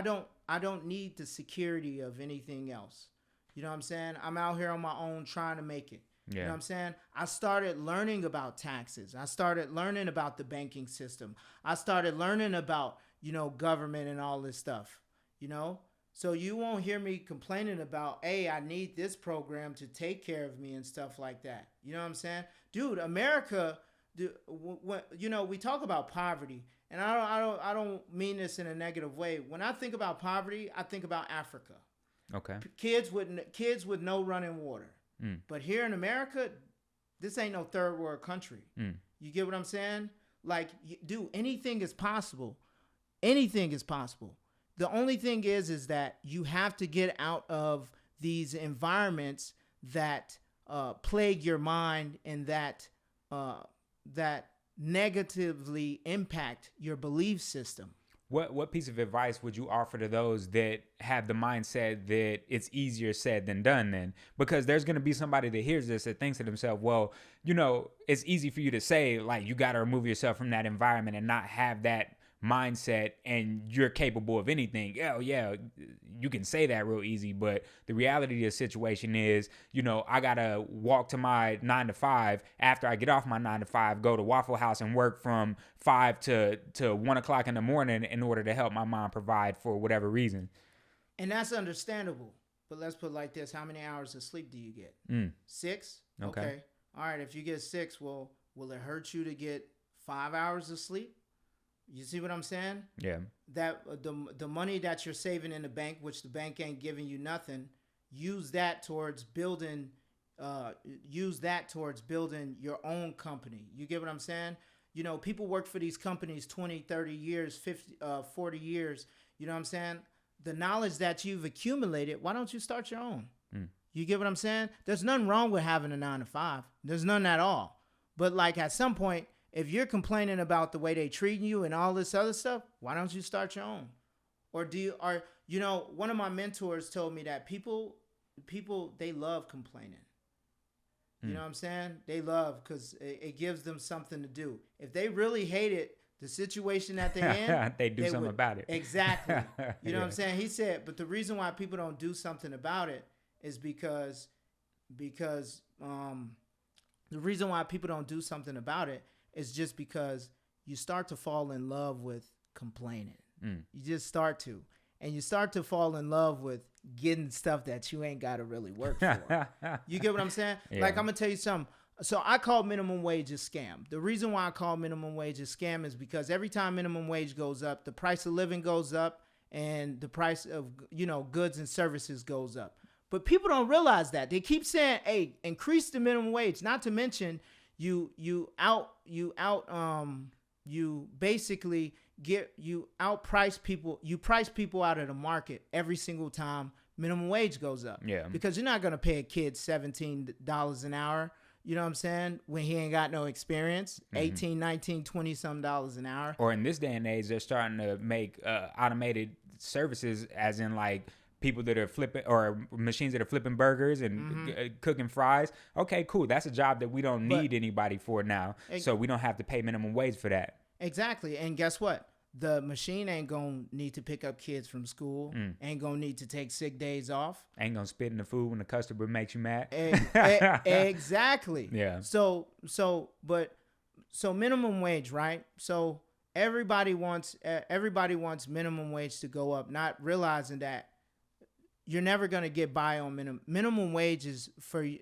Speaker 2: don't need the security of anything else. You know what I'm saying? I'm out here on my own trying to make it. You know what I'm saying? I started learning about taxes. I started learning about the banking system. I started learning about, you know, government and all this stuff, you know? So you won't hear me complaining about, hey, I need this program to take care of me and stuff like that. You know what I'm saying? Dude, America, you know, we talk about poverty, and I don't mean this in a negative way. When I think about poverty, I think about Africa.
Speaker 1: Okay.
Speaker 2: Kids with no running water. But here in America, this ain't no third world country. You get what I'm saying? Like, dude, anything is possible. Anything is possible. The only thing is that you have to get out of these environments that plague your mind and that negatively impact your belief system.
Speaker 1: What piece of advice would you offer to those that have the mindset that it's easier said than done then? Because there's going to be somebody that hears this that thinks to themselves, well, you know, it's easy for you to say, like, you got to remove yourself from that environment and not have that mindset and you're capable of anything. Yeah, you can say that real easy, but the reality of the situation is, you know, I gotta walk to my 9 to 5. After I get off my 9 to 5, go to Waffle House and work from 5 to 1 o'clock in the morning in order to help my mom provide for whatever reason.
Speaker 2: And that's understandable. But let's put it like this: how many hours of sleep do you get? 6. Okay. All right. If you get 6, well, will it hurt you to get 5 hours of sleep? You see what I'm saying?
Speaker 1: Yeah.
Speaker 2: That the money that you're saving in the bank, which the bank ain't giving you nothing, use that towards building your own company. You get what I'm saying? You know, people work for these companies 20, 30 years, 50, 40 years. You know what I'm saying? The knowledge that you've accumulated, why don't you start your own? You get what I'm saying? There's nothing wrong with having a 9 to 5. There's none at all. But like at some point, if you're complaining about the way they treat you and all this other stuff, why don't you start your own? Or you know, one of my mentors told me that people, they love complaining. You know what I'm saying? They love because it gives them something to do. If they really hated the situation that they're in,
Speaker 1: they do something about it.
Speaker 2: Exactly. You know what I'm saying? He said, but the reason why people don't do something about it is because the reason why people don't do something about it is just because you start to fall in love with complaining. You just start to. And you start to fall in love with getting stuff that you ain't got to really work for. You get what I'm saying? Yeah. Like, I'm going to tell you something. So I call minimum wage a scam. The reason why I call minimum wage a scam is because every time minimum wage goes up, the price of living goes up and the price of, you know, goods and services goes up. But people don't realize that. They keep saying, hey, increase the minimum wage. Not to mention you basically outprice people. You price people out of the market every single time minimum wage goes up.
Speaker 1: Yeah.
Speaker 2: Because you're not going to pay a kid $17 an hour. You know what I'm saying? When he ain't got no experience, 18, 19, 20 some dollars an hour.
Speaker 1: Or in this day and age, they're starting to make automated services, as in like people that are flipping, or machines that are flipping burgers and cooking fries. Okay, cool. That's a job that we don't need anybody for now. So we don't have to pay minimum wage for that.
Speaker 2: Exactly. And guess what? The machine ain't going to need to pick up kids from school. Ain't going to need to take sick days off.
Speaker 1: Ain't going to spit in the food when the customer makes you mad.
Speaker 2: Exactly.
Speaker 1: Yeah.
Speaker 2: So minimum wage, right? So everybody wants minimum wage to go up, not realizing that you're never going to get by on minimum wage is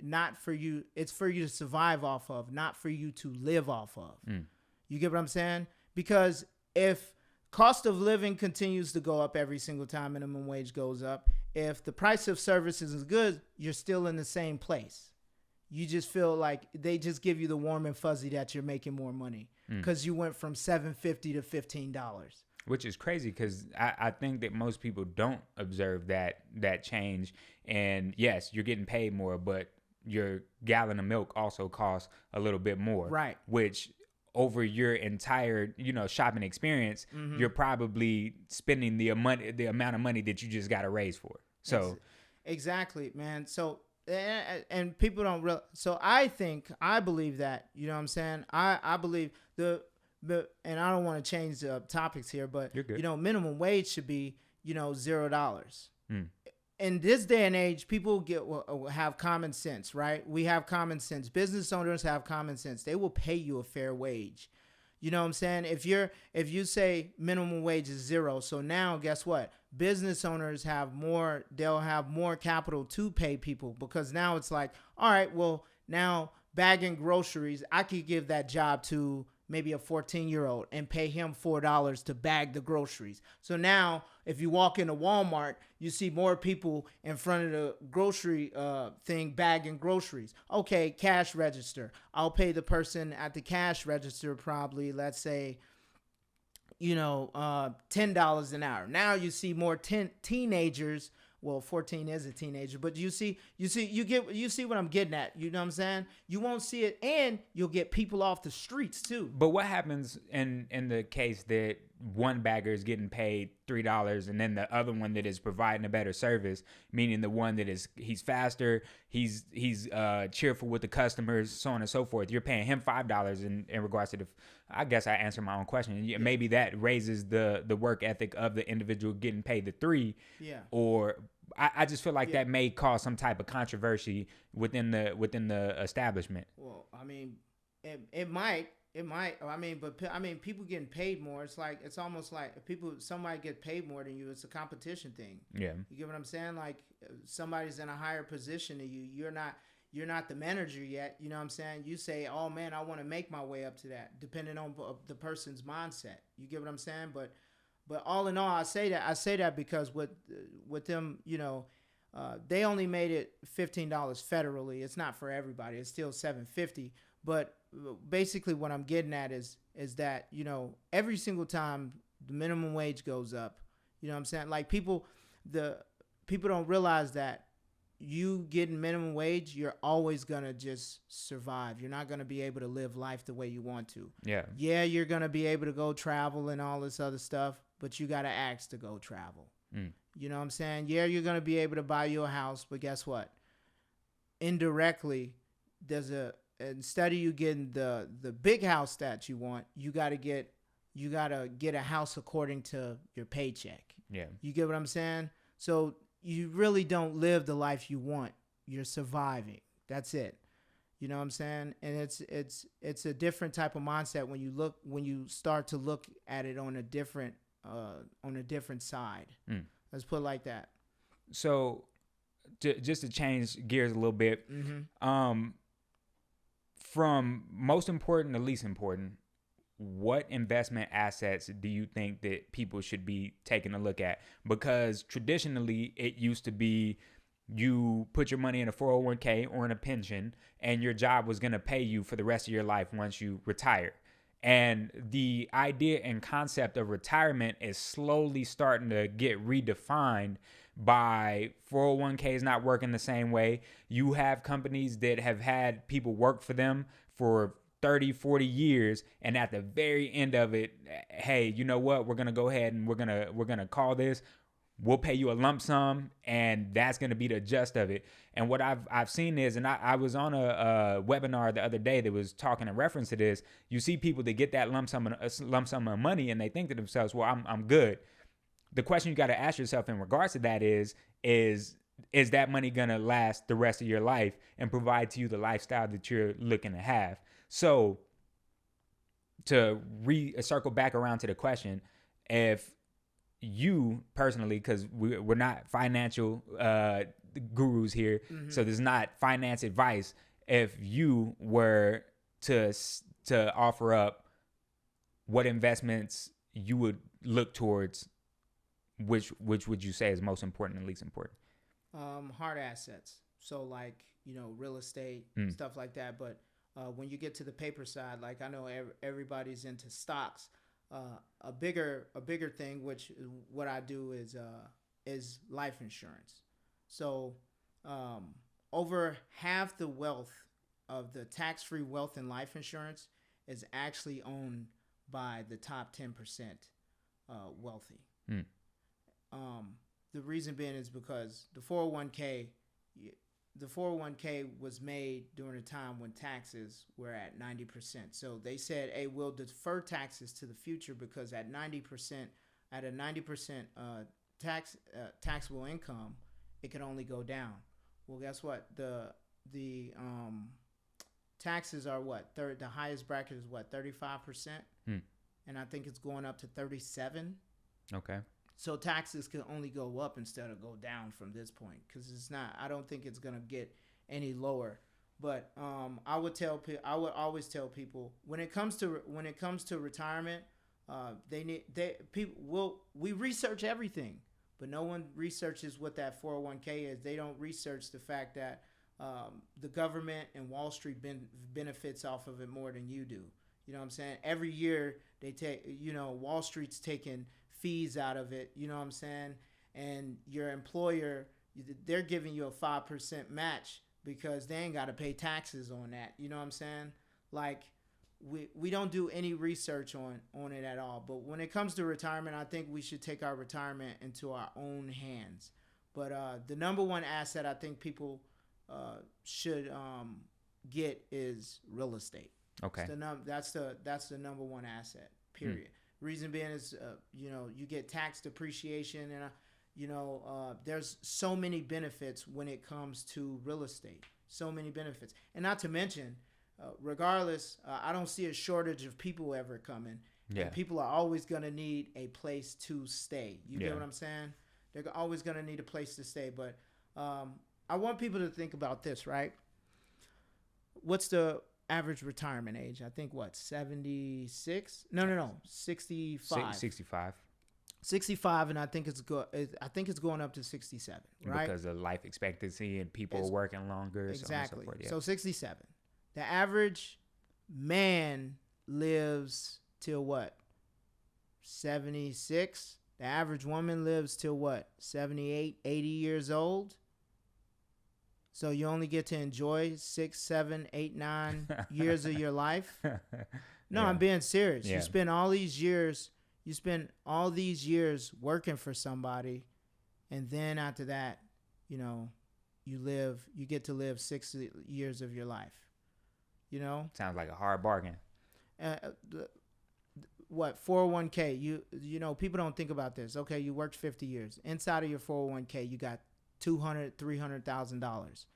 Speaker 2: not for you. It's for you to survive off of, not for you to live off of. You get what I'm saying? Because if cost of living continues to go up every single time minimum wage goes up, if the price of services is good, you're still in the same place. you just feel like they just give you the warm and fuzzy that you're making more money because you went from $7.50 to $15.
Speaker 1: Which is crazy because I think that most people don't observe that change. And yes, you're getting paid more, but your gallon of milk also costs a little bit more.
Speaker 2: Right.
Speaker 1: Which over your entire, shopping experience, you're probably spending the amount of money that you just got to raise for. So
Speaker 2: exactly, man. So and people don't real. So I believe that, you know what I'm saying? I believe and I don't want to change the topics here, but minimum wage should be, $0. In this day and age, people have common sense, right? We have common sense. Business owners have common sense. They will pay you a fair wage. You know what I'm saying? If you say minimum wage is 0, so now guess what? Business owners they'll have more capital to pay people, because now it's like, all right, well, now bagging groceries, I could give that job to maybe a 14-year-old and pay him $4 to bag the groceries. So now if you walk into Walmart, you see more people in front of the grocery thing bagging groceries. Okay, cash register. I'll pay the person at the cash register probably, let's say, $10 an hour. Now you see more teenagers. Well, 14 is a teenager, but you see what I'm getting at. You know what I'm saying? You won't see it, and you'll get people off the streets too.
Speaker 1: But what happens in the case that one bagger is getting paid $3 and then the other one that is providing a better service, meaning the one that he's faster, he's cheerful with the customers, so on and so forth. You're paying him $5 in regards to I guess I answered my own question. Yeah. Maybe that raises the work ethic of the individual getting paid the $3. Yeah. Or I just feel like that may cause some type of controversy within the establishment.
Speaker 2: Well, I mean, it might. I mean, people getting paid more. It's almost like somebody get paid more than you. It's a competition thing. Yeah. You get what I'm saying? Like somebody's in a higher position than you. You're not the manager yet. You know what I'm saying? You say, oh man, I want to make my way up to that, depending on the person's mindset. You get what I'm saying? But all in all, I say that because with them, they only made it $15 federally. It's not for everybody. It's still $7.50. But basically what I'm getting at is that, every single time the minimum wage goes up, you know what I'm saying? Like people don't realize that you getting minimum wage, you're always going to just survive. You're not going to be able to live life the way you want to. Yeah. Yeah, you're going to be able to go travel and all this other stuff, but you got to ask to go travel. You know what I'm saying? Yeah, you're going to be able to buy you a house, but guess what? Indirectly, instead of you getting the big house that you want, you gotta get a house according to your paycheck. Yeah. You get what I'm saying? So you really don't live the life you want. You're surviving. That's it. You know what I'm saying? And it's a different type of mindset when you start to look at it on a different side. Let's put it like that.
Speaker 1: So just to change gears a little bit, from most important to least important, what investment assets do you think that people should be taking a look at? Because traditionally it used to be you put your money in a 401k or in a pension and your job was going to pay you for the rest of your life once you retire. And the idea and concept of retirement is slowly starting to get redefined by 401ks not working the same way. You have companies that have had people work for them for 30, 40 years. And at the very end of it, hey, you know what? We're going to go ahead and we're going to call this. We'll pay you a lump sum, and that's going to be the gist of it. And what I've seen is, and I was on a webinar the other day that was talking in reference to this. You see people that get that lump sum of money, and they think to themselves, "Well, I'm good." The question you got to ask yourself in regards to that is that money going to last the rest of your life and provide to you the lifestyle that you're looking to have? So to circle back around to the question, if you personally, because we're not financial gurus here, so there's not finance advice. If you were to offer up what investments you would look towards, which would you say is most important and least important?
Speaker 2: Hard assets. So like, real estate, stuff like that. But when you get to the paper side, like I know everybody's into stocks. A bigger thing, which what I do is life insurance. So over half the wealth of the tax-free wealth in life insurance is actually owned by the top 10% wealthy. The reason being is because the 401k was made during a time when taxes were at 90%. So they said, hey, we'll defer taxes to the future because at 90%, at a 90% taxable income, it can only go down. Well, guess what? The taxes are what? The highest bracket is what? 35%? And I think it's going up to 37.
Speaker 1: Okay.
Speaker 2: So taxes can only go up instead of go down from this point, because it's not. I don't think it's gonna get any lower. But I would always tell people when it comes to retirement, we research everything, but no one researches what that 401k is. They don't research the fact that the government and Wall Street benefits off of it more than you do. You know what I'm saying? Every year they take, Wall Street's taking fees out of it, you know what I'm saying? And your employer, they're giving you a 5% match because they ain't got to pay taxes on that. You know what I'm saying? Like, we don't do any research on it at all. But when it comes to retirement, I think we should take our retirement into our own hands. But the number one asset I think people should get is real estate.
Speaker 1: Okay.
Speaker 2: That's the number one asset, period. Reason being is, you get tax depreciation, and there's so many benefits when it comes to real estate. So many benefits, and not to mention, regardless, I don't see a shortage of people ever coming. Yeah. And people are always gonna need a place to stay. You get what I'm saying? They're always gonna need a place to stay. But I want people to think about this, right? What's the average retirement age? I think 76? No, 65. 65, and I think it's going up to 67, right?
Speaker 1: Because of life expectancy and people working longer.
Speaker 2: Exactly.
Speaker 1: So, forth,
Speaker 2: so 67. The average man lives till what? 76. The average woman lives till what? 78, 80 years old. So you only get to enjoy 6, 7, 8, 9 years of your life. No, I'm being serious. Yeah. You spend all these years working for somebody, and then after that, you get to live 6 years of your life.
Speaker 1: Sounds like a hard bargain.
Speaker 2: What 401k? People don't think about this. Okay, you worked 50 years. Inside of your 401k, you got $200,000-$300,000.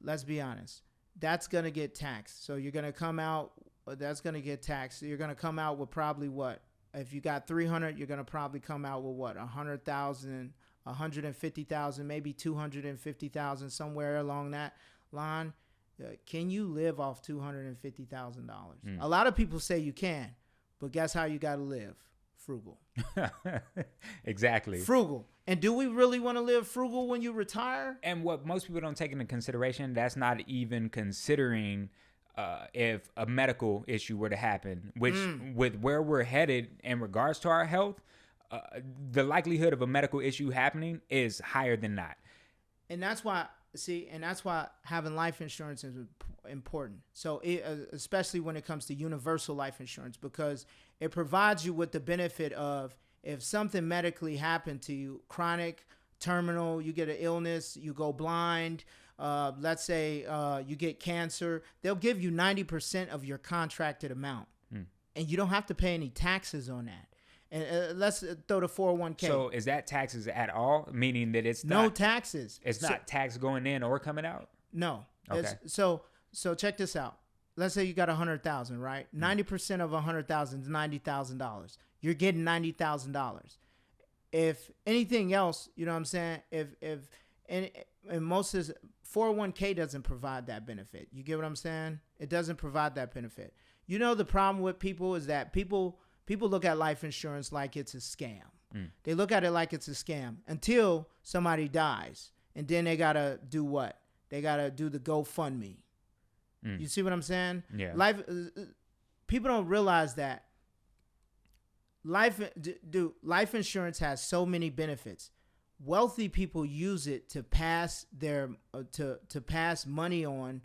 Speaker 2: Let's be honest. That's gonna get taxed. So you're gonna come out. That's gonna get taxed. You're gonna come out with probably what? If you got 300, you're gonna probably come out with what? 100,000, 150,000, maybe 250,000, somewhere along that line. Can you live off $250,000? A lot of people say you can, but guess how you gotta live? Frugal.
Speaker 1: Exactly.
Speaker 2: Frugal. And do we really want to live frugal when you retire?
Speaker 1: And what most people don't take into consideration, that's not even considering if a medical issue were to happen, which with where we're headed in regards to our health, the likelihood of a medical issue happening is higher than not.
Speaker 2: And that's why having life insurance is important. So especially when it comes to universal life insurance, because it provides you with the benefit of, if something medically happened to you, chronic, terminal, you get an illness, you go blind, let's say you get cancer, they'll give you 90% of your contracted amount. And you don't have to pay any taxes on that. And let's throw the 401k.
Speaker 1: So is that taxes at all? Meaning that it's
Speaker 2: no taxes.
Speaker 1: It's not tax going in or coming out?
Speaker 2: No.
Speaker 1: Okay.
Speaker 2: So check this out. Let's say you got 100,000, right? 90% of 100,000 is $90,000. You're getting $90,000. If anything else, you know what I'm saying? And most of 401k doesn't provide that benefit. You get what I'm saying? It doesn't provide that benefit. The problem with people is that people look at life insurance like it's a scam. They look at it like it's a scam until somebody dies. and then they gotta do what? They gotta do the GoFundMe. You see what I'm saying?
Speaker 1: Yeah.
Speaker 2: People don't realize that life insurance has so many benefits. Wealthy people use it to pass their to pass money on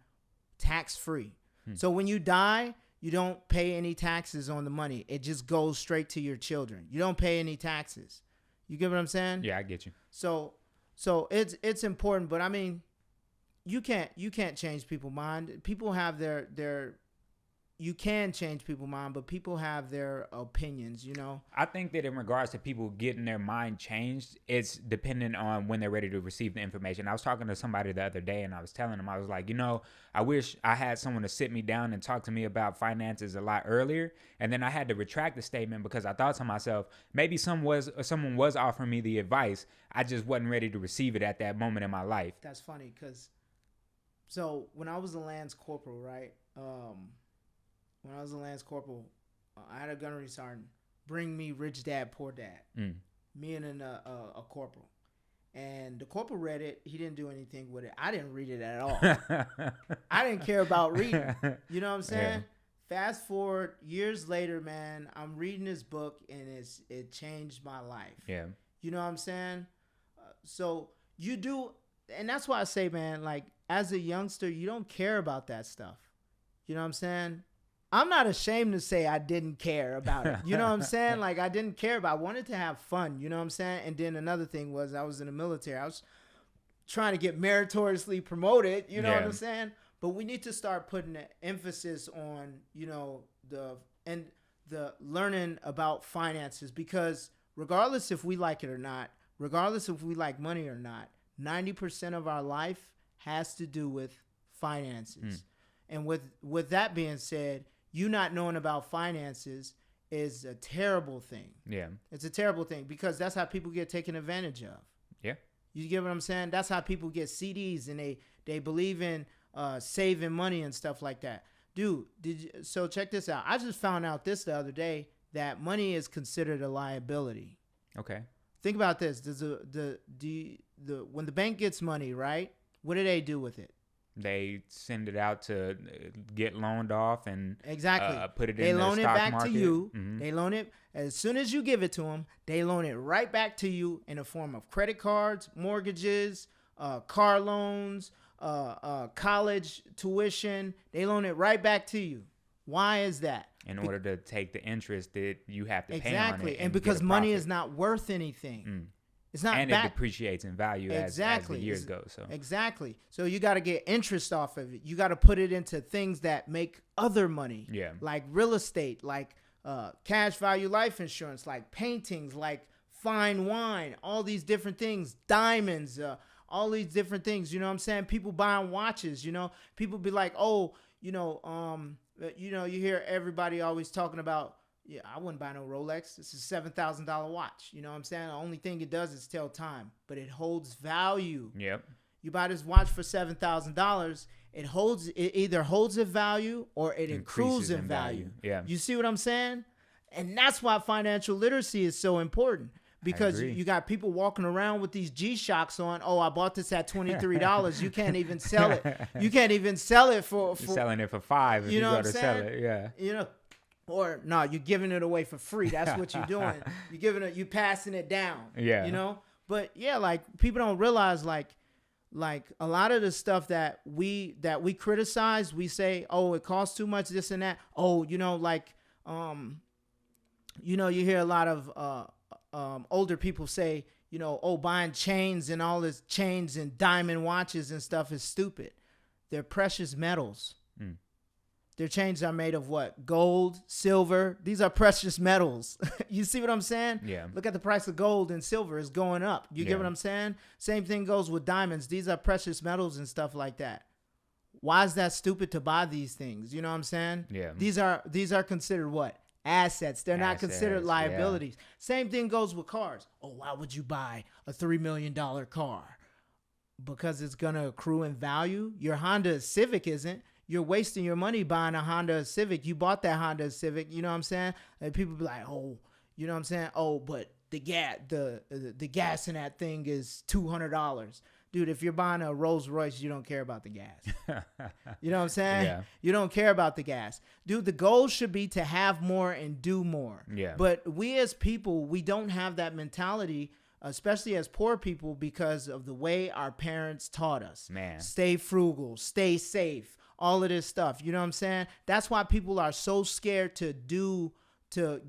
Speaker 2: tax free. So when you die, you don't pay any taxes on the money. It just goes straight to your children. You don't pay any taxes. You get what I'm saying?
Speaker 1: Yeah, I get you.
Speaker 2: So it's important, but I mean, you can't change people's mind. People have their you can change people's mind, but people have their opinions, you know?
Speaker 1: I think that in regards to people getting their mind changed, it's dependent on when they're ready to receive the information. I was talking to somebody the other day, and I was telling them, I was like, I wish I had someone to sit me down and talk to me about finances a lot earlier. And then I had to retract the statement because I thought to myself, maybe someone was offering me the advice. I just wasn't ready to receive it at that moment in my life.
Speaker 2: That's funny because, so when I was a Lance Corporal, right? When I was a Lance Corporal, I had a gunnery sergeant bring me Rich Dad, Poor Dad. Me and a corporal. And the corporal read it. He didn't do anything with it. I didn't read it at all. I didn't care about reading. You know what I'm saying? Yeah. Fast forward years later, man, I'm reading this book, and it changed my life.
Speaker 1: Yeah.
Speaker 2: You know what I'm saying? So you do, and that's why I say, man, like, as a youngster, you don't care about that stuff. You know what I'm saying? I'm not ashamed to say I didn't care about it. You know what I'm saying? Like, I didn't care about it. I wanted to have fun. You know what I'm saying? And then another thing was I was in the military. I was trying to get meritoriously promoted. You know what I'm saying? But we need to start putting the emphasis on, the learning about finances, because regardless if we like it or not, regardless if we like money or not, 90% of our life has to do with finances. And with that being said, you not knowing about finances is a terrible thing. Yeah. It's a terrible thing because that's how people get taken advantage of. Yeah. You get what I'm saying? That's how people get CDs and they believe in saving money and stuff like that. Dude, so check this out. I just found out this the other day that money is considered a liability. Okay. Think about this. When the bank gets money, right? What do they do with it?
Speaker 1: They send it out to get loaned off and
Speaker 2: exactly
Speaker 1: put it
Speaker 2: in the stock market. They loan it back to you.
Speaker 1: Mm-hmm.
Speaker 2: They loan it as soon as you give it to them. They loan it right back to you in the form of credit cards, mortgages, car loans, college tuition. They loan it right back to you. Why is that?
Speaker 1: In order to take the interest that you have to pay on it.
Speaker 2: Exactly, and because money is not worth anything. It's not,
Speaker 1: and it depreciates in value as the years go. So
Speaker 2: exactly. So you got to get interest off of it. You got to put it into things that make other money. Yeah. Like real estate, like cash value life insurance, like paintings, like fine wine, all these different things, diamonds, all these different things. You know what I'm saying? People buying watches. People be like, you hear everybody always talking about. Yeah, I wouldn't buy no Rolex. This is a $7,000 watch. You know what I'm saying? The only thing it does is tell time, but it holds value. Yep. You buy this watch for $7,000, it either holds a value or it increases in value. Yeah. You see what I'm saying? And that's why financial literacy is so important. Because you got people walking around with these G-Shocks on. Oh, I bought this at $23. You can't even sell it. You can't even sell it for
Speaker 1: You're selling it for $5 if you go to sell it.
Speaker 2: Yeah. Or no, you're giving it away for free. That's what you're doing. You're passing it down. Yeah. But yeah, like people don't realize like a lot of the stuff that we criticize, we say, oh, it costs too much, this and that. Oh, you hear a lot of older people say, buying chains and all this chains and diamond watches and stuff is stupid. They're precious metals. Their chains are made of what? Gold, silver. These are precious metals. You see what I'm saying? Yeah. Look at the price of gold and silver is going up. You get what I'm saying? Same thing goes with diamonds. These are precious metals and stuff like that. Why is that stupid to buy these things? You know what I'm saying? Yeah. These are considered what? Assets. They're not considered liabilities. Yeah. Same thing goes with cars. Oh, why would you buy a $3 million car? Because it's going to accrue in value. Your Honda Civic isn't. You're wasting your money buying a Honda Civic. You bought that Honda Civic, you know what I'm saying? And people be like, oh, you know what I'm saying? Oh, but the gas in that thing is $200. dude, if you're buying a Rolls Royce, you don't care about the gas. You know what I'm saying?
Speaker 1: Yeah.
Speaker 2: You don't care about the gas. Dude, the goal should be to have more and do more.
Speaker 1: Yeah.
Speaker 2: But we as people, we don't have that mentality, especially as poor people, because of the way our parents taught us.
Speaker 1: Man.
Speaker 2: Stay frugal, stay safe, all of this stuff. You know what I'm saying? That's why people are so scared to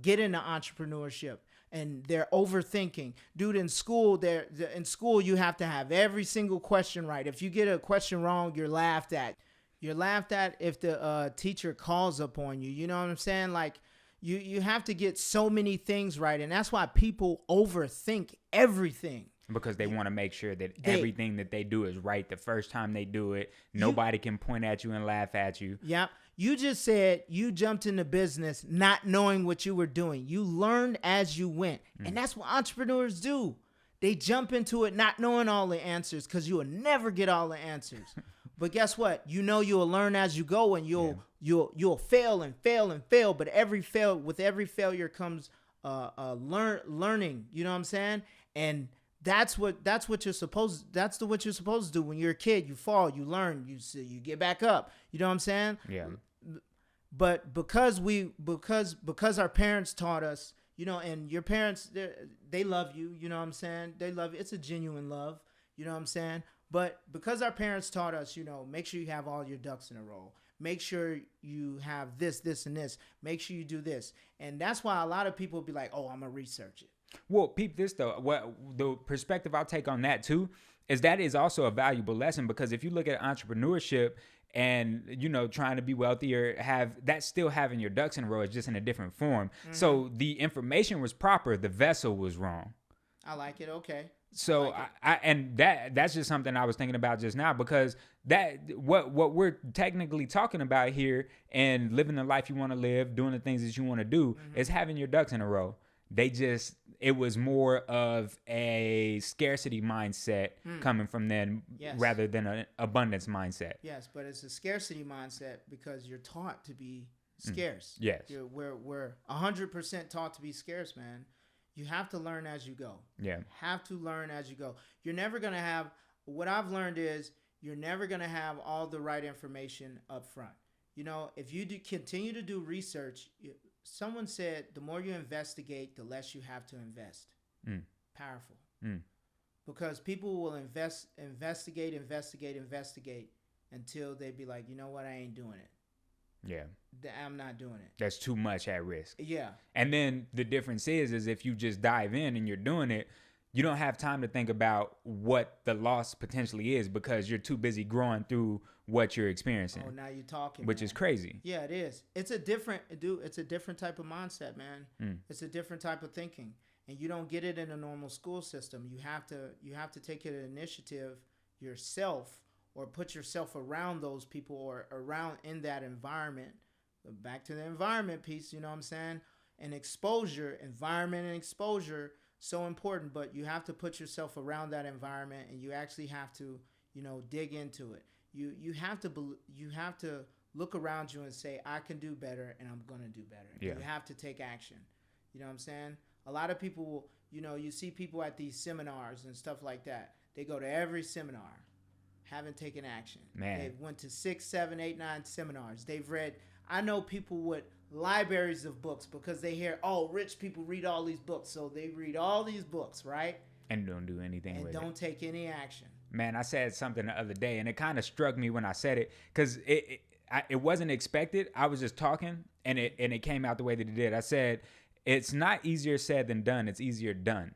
Speaker 2: get into entrepreneurship. And they're overthinking. Dude, in school, you have to have every single question right. If you get a question wrong, you're laughed at. You're laughed at if the teacher calls upon you. You know what I'm saying? Like, you have to get so many things right. And that's why people overthink everything.
Speaker 1: Because they want to make sure that everything that they do is right the first time they do it. Nobody can point at you and laugh at you.
Speaker 2: Yep. You just said you jumped into business not knowing what you were doing. You learned as you went. And that's what entrepreneurs do. They jump into it not knowing all the answers, because you will never get all the answers. But guess what? You know you'll learn as you go, and you'll fail and fail and fail. But with every failure comes learning. You know what I'm saying? And that's what you're supposed to do. When you're a kid, you fall, you learn, you get back up. You know what I'm saying?
Speaker 1: Yeah.
Speaker 2: But because our parents taught us, you know, and your parents, they love you, you know what I'm saying? They love you. It's a genuine love, you know what I'm saying? But because our parents taught us, you know, make sure you have all your ducks in a row. Make sure you have this, and this. Make sure you do this. And that's why a lot of people be like, oh, I'm going to research it.
Speaker 1: Well, peep this though. What the perspective I'll take on that too is that is also a valuable lesson, because if you look at entrepreneurship and, you know, trying to be wealthy or that's still having your ducks in a row, is just in a different form. Mm-hmm. So the information was proper. The vessel was wrong.
Speaker 2: I like it. Okay.
Speaker 1: So that's just something I was thinking about just now, because that what we're technically talking about here, and living the life you want to live, doing the things that you want to do, is having your ducks in a row. It was more of a scarcity mindset coming from them, rather than an abundance mindset.
Speaker 2: Yes, but it's a scarcity mindset because you're taught to be scarce.
Speaker 1: Yes.
Speaker 2: We're 100% taught to be scarce, man. You have to learn as you go.
Speaker 1: Yeah.
Speaker 2: Have to learn as you go. You're never going to have, what I've learned is you're never going to have all the right information up front. You know, if you continue to do research, someone said the more you investigate, the less you have to invest. Powerful. Because people will investigate until they be like, you know what, I ain't doing it.
Speaker 1: Yeah.
Speaker 2: I'm not doing it.
Speaker 1: That's too much at risk.
Speaker 2: Yeah.
Speaker 1: And then the difference is if you just dive in and you're doing it, you don't have time to think about what the loss potentially is, because you're too busy growing through what you're experiencing.
Speaker 2: Oh, now you're talking.
Speaker 1: Which is crazy.
Speaker 2: Yeah, it is. It's a different type of mindset, man. It's a different type of thinking. And you don't get it in a normal school system. You have to take an initiative yourself, or put yourself around those people, or around in that environment. Back to the environment piece, you know what I'm saying? And environment and exposure, so important. But you have to put yourself around that environment, and you actually have to, you know, dig into it. You have to look around you and say, I can do better, and I'm gonna do better. Yeah. You have to take action. You know what I'm saying? A lot of people, you know, you see people at these seminars and stuff like that. They go to every seminar, haven't taken action.
Speaker 1: Man.
Speaker 2: They went to 6, 7, 8, 9 seminars. They've read. I know people with libraries of books, because they hear, oh, rich people read all these books. So they read all these books, right?
Speaker 1: And don't do anything with it.
Speaker 2: And don't take any action.
Speaker 1: Man, I said something the other day, and it kind of struck me when I said it, because it wasn't expected. I was just talking, and it came out the way that it did. I said, it's not easier said than done. It's easier done.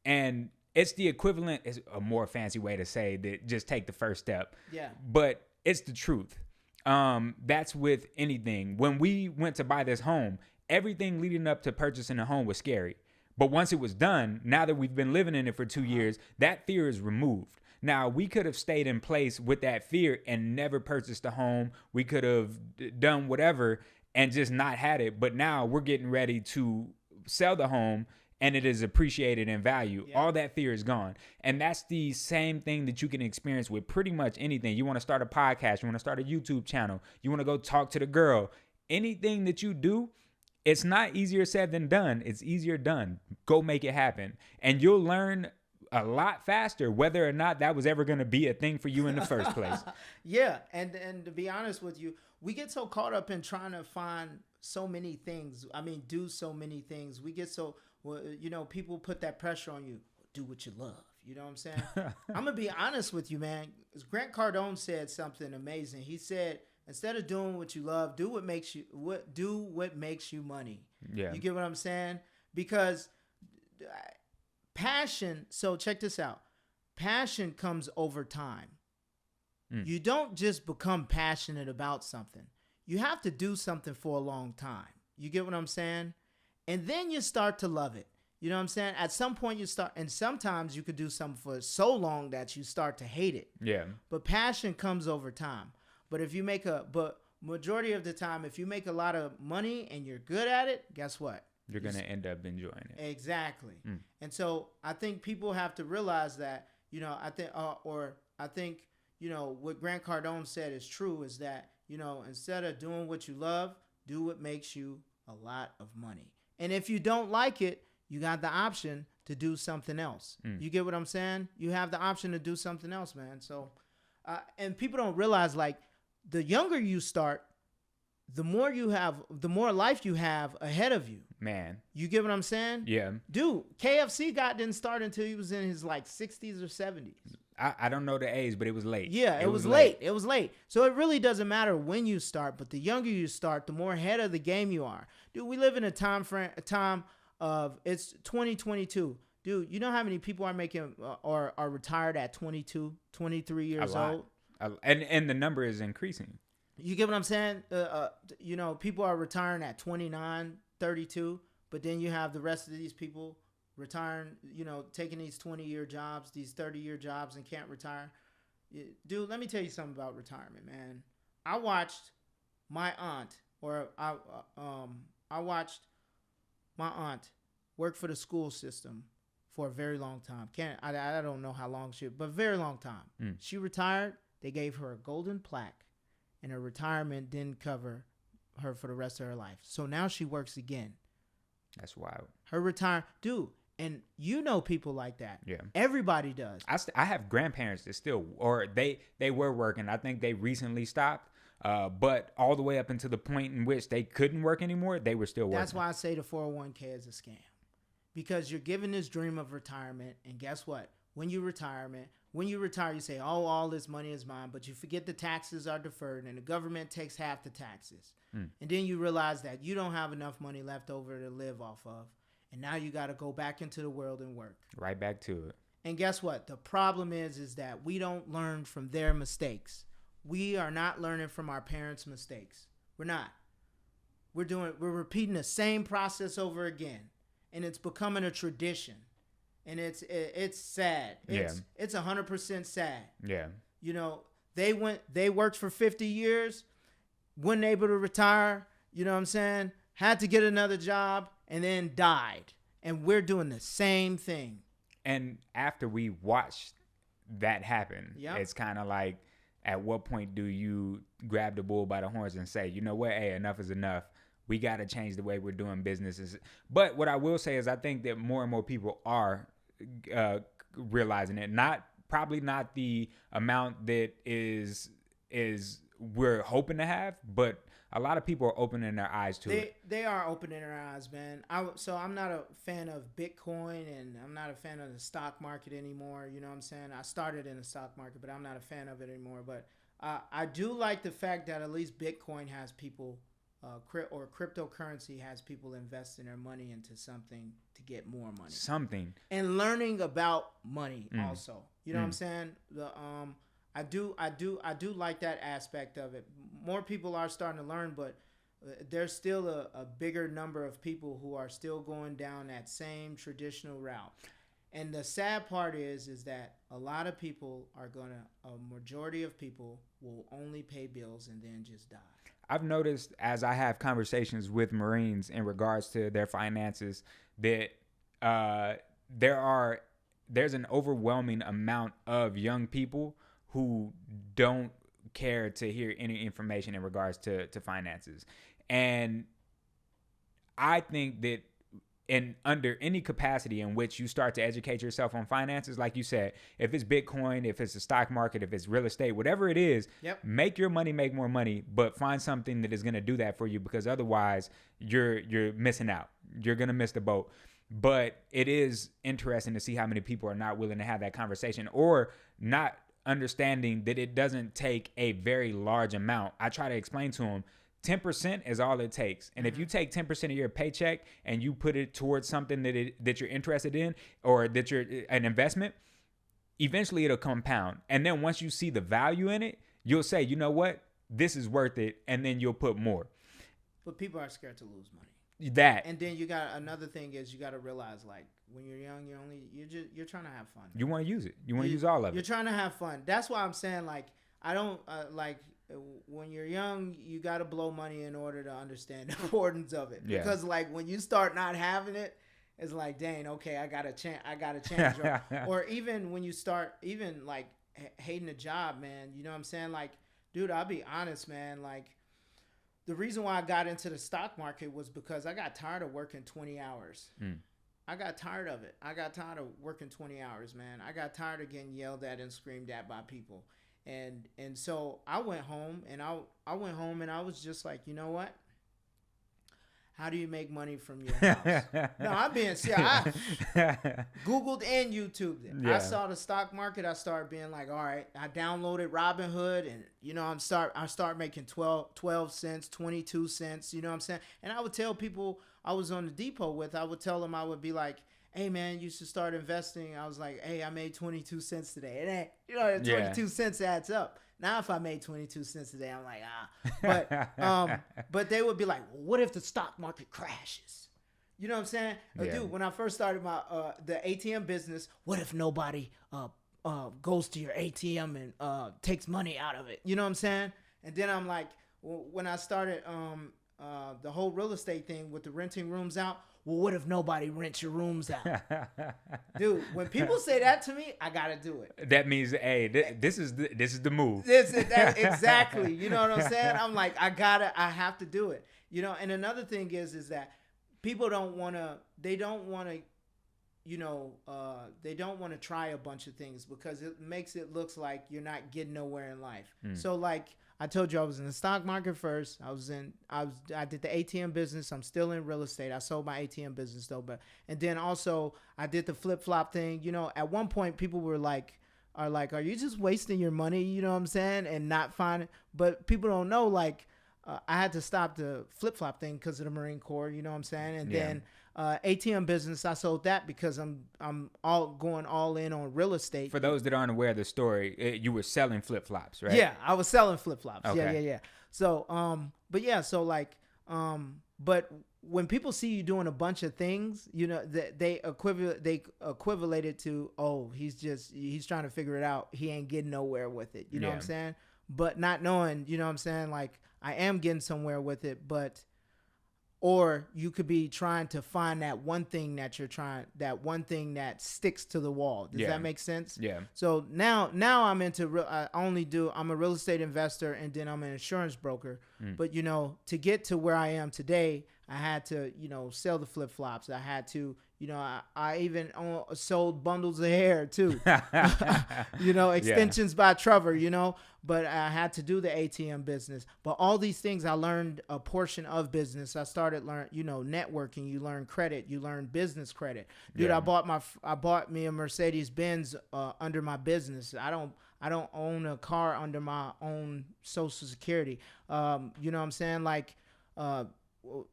Speaker 1: And it's the equivalent, it's a more fancy way to say that just take the first step.
Speaker 2: Yeah.
Speaker 1: But it's the truth. That's with anything. When we went to buy this home, everything leading up to purchasing a home was scary. But once it was done, now that we've been living in it for 2 years, that fear is removed. Now, we could have stayed in place with that fear and never purchased a home. We could have done whatever and just not had it. But now we're getting ready to sell the home, and it is appreciated in value. Yeah. All that fear is gone. And that's the same thing that you can experience with pretty much anything. You want to start a podcast, you want to start a YouTube channel, you want to go talk to the girl. Anything that you do, it's not easier said than done. It's easier done. Go make it happen. And you'll learn a lot faster, whether or not that was ever going to be a thing for you in the first place.
Speaker 2: Yeah, and to be honest with you, we get so caught up in trying to find so many things. I mean, do so many things. We get so, well, you know, people put that pressure on you. Do what you love. You know what I'm saying? I'm gonna be honest with you, man. Grant Cardone said something amazing. He said, instead of doing what you love, do what makes you money.
Speaker 1: Yeah.
Speaker 2: You get what I'm saying? Because passion. So check this out. Passion comes over time. You don't just become passionate about something. You have to do something for a long time. You get what I'm saying? And then you start to love it. You know what I'm saying? At some point you start, and sometimes you could do something for so long that you start to hate it.
Speaker 1: Yeah.
Speaker 2: But passion comes over time. But majority of the time, if you make a lot of money and you're good at it, guess what?
Speaker 1: You're going to end up enjoying it.
Speaker 2: Exactly. And so I think people have to realize that, you know, I think, you know, what Grant Cardone said is true, is that, you know, instead of doing what you love, do what makes you a lot of money. And if you don't like it, you got the option to do something else. You get what I'm saying? You have the option to do something else, man. So, and people don't realize, like, the younger you start, the more life you have ahead of you.
Speaker 1: Man.
Speaker 2: You get what I'm saying?
Speaker 1: Yeah.
Speaker 2: Dude, KFC didn't start until he was in his like 60s or 70s.
Speaker 1: I don't know the age, but it was late.
Speaker 2: Yeah, it was late. It was late. So it really doesn't matter when you start, but the younger you start, the more ahead of the game you are. Dude, we live in a time of, it's 2022. Dude, you know how many people are making or are retired at 22, 23 years old?
Speaker 1: And the number is increasing.
Speaker 2: You get what I'm saying? You know, people are retiring at 29, 32, but then you have the rest of these people retiring, you know, taking these 20-year jobs, these 30-year jobs, and can't retire. Dude, let me tell you something about retirement, man. I watched my aunt, work for the school system for a very long time. I don't know how long but very long time. She retired. They gave her a golden plaque, and her retirement didn't cover her for the rest of her life. So now she works again.
Speaker 1: That's wild.
Speaker 2: Her dude, and you know people like that.
Speaker 1: Yeah.
Speaker 2: Everybody does.
Speaker 1: I have grandparents that still, or they were working. I think they recently stopped. But all the way up until the point in which they couldn't work anymore, they were still working.
Speaker 2: That's why I say the 401k is a scam. Because you're given this dream of retirement, and guess what? When you retire, you say, oh, all this money is mine, but you forget the taxes are deferred and the government takes half the taxes. And then you realize that you don't have enough money left over to live off of. And now you got to go back into the world and work.
Speaker 1: Right back to it. And
Speaker 2: guess what? The problem is that we don't learn from their mistakes. We are not learning from our parents' mistakes. We're not. We're repeating the same process over again. And it's becoming a tradition. And it's sad. It's 100% sad.
Speaker 1: Yeah.
Speaker 2: You know, they worked for 50 years, wasn't able to retire, you know what I'm saying? Had to get another job and then died. And we're doing the same thing.
Speaker 1: And after we watched that happen, it's kind of like, at what point do you grab the bull by the horns and say, you know what, hey, enough is enough. We got to change the way we're doing businesses. But what I will say is I think that more and more people are realizing it. Probably not the amount that is we're hoping to have, but a lot of people are opening their eyes to it.
Speaker 2: They are opening their eyes, man. So I'm not a fan of Bitcoin, and I'm not a fan of the stock market anymore. You know what I'm saying? I started in the stock market, but I'm not a fan of it anymore. But I do like the fact that at least Bitcoin has people, or cryptocurrency has people investing their money into something to get more money. Something. And learning about money also. You know what I'm saying? I do like that aspect of it. More people are starting to learn, but there's still a bigger number of people who are still going down that same traditional route. And the sad part is that a lot of people a majority of people will only pay bills and then just die.
Speaker 1: I've noticed as I have conversations with Marines in regards to their finances that there's an overwhelming amount of young people who don't care to hear any information in regards to finances. And I think that in under any capacity in which you start to educate yourself on finances, like you said, if it's Bitcoin, if it's the stock market, if it's real estate, whatever it is, make your money make more money, but find something that is going to do that for you, because otherwise you're missing out. You're going to miss the boat. But it is interesting to see how many people are not willing to have that conversation, or not understanding that it doesn't take a very large amount. I try to explain to them 10% is all it takes. And if you take 10% of your paycheck and you put it towards something that you're interested in, or that you're an investment, eventually it'll compound. And then once you see the value in it, you'll say, you know what, this is worth it. And then you'll put more.
Speaker 2: But people are scared to lose money.
Speaker 1: And
Speaker 2: then you got another thing is you got to realize, like, when you're young, you're trying to have fun.
Speaker 1: You want to use it. You want to use all of it.
Speaker 2: You're trying to have fun. That's why I'm saying, like, I don't like when you're young, you got to blow money in order to understand the importance of it. Yeah. Because like when you start not having it, it's like, dang, okay, I got to change. Or even when you start even like hating a job, man, you know what I'm saying? Like, dude, I'll be honest, man, like, the reason why I got into the stock market was because I got tired of working 20 hours. I got tired of it. I got tired of working 20 hours, man. I got tired of getting yelled at and screamed at by people. And so I went home and I was just like, you know what? How do you make money from your house? No, I'm being serious. I Googled and YouTubed it. Yeah. I saw the stock market. I started being like, all right. I downloaded Robinhood, and you know, I start making 12 cents, 22 cents. You know what I'm saying? And I would tell people I was on the depot with. I would tell them, I would be like, hey man, you should start investing. I was like, hey, I made 22 cents today. It ain't, you know, 22 cents adds up. Now, if I made 22 cents today, I'm like, but they would be like, well, what if the stock market crashes? You know what I'm saying? Yeah. Dude, when I first started my the ATM business, what if nobody goes to your ATM and takes money out of it? You know what I'm saying? And then I'm like, when I started the whole real estate thing with the renting rooms out, well, what if nobody rents your rooms out? Dude, when people say that to me, I gotta do it.
Speaker 1: That means, hey, this is the move.
Speaker 2: Exactly. You know what I'm saying? I'm like, I have to do it. You know, and another thing is that people don't want to try a bunch of things because it makes it look like you're not getting nowhere in life. So like, I told you I was in the stock market first. I did the ATM business. I'm still in real estate. I sold my ATM business though, and then also I did the flip-flop thing. You know, at one point people are like, are you just wasting your money? You know what I'm saying? And not finding, but people don't know, like, I had to stop the flip-flop thing because of the Marine Corps. You know what I'm saying? And then ATM business, I sold that because I'm going all in on real estate.
Speaker 1: For those that aren't aware of the story, you were selling flip-flops, right?
Speaker 2: Yeah, I was selling flip-flops.
Speaker 1: Okay.
Speaker 2: Yeah. So, but when people see you doing a bunch of things, you know, they equivalent it to, oh, he's trying to figure it out. He ain't getting nowhere with it. You know what I'm saying? But not knowing, you know what I'm saying? Like, I am getting somewhere with it, but... Or you could be trying to find that one thing that that sticks to the wall. Does that make sense?
Speaker 1: Yeah.
Speaker 2: So now I'm into I'm a real estate investor, and then I'm an insurance broker. But, you know, to get to where I am today, I had to, you know, sell the flip-flops. I had to, you know, I even sold bundles of hair too. You know, extensions by Trevor, you know, but I had to do the ATM business. But all these things, I learned a portion of business. I started networking. You learn credit. You learn business credit. Dude, I bought me a Mercedes-Benz under my business. I don't own a car under my own Social Security. You know what I'm saying? Like,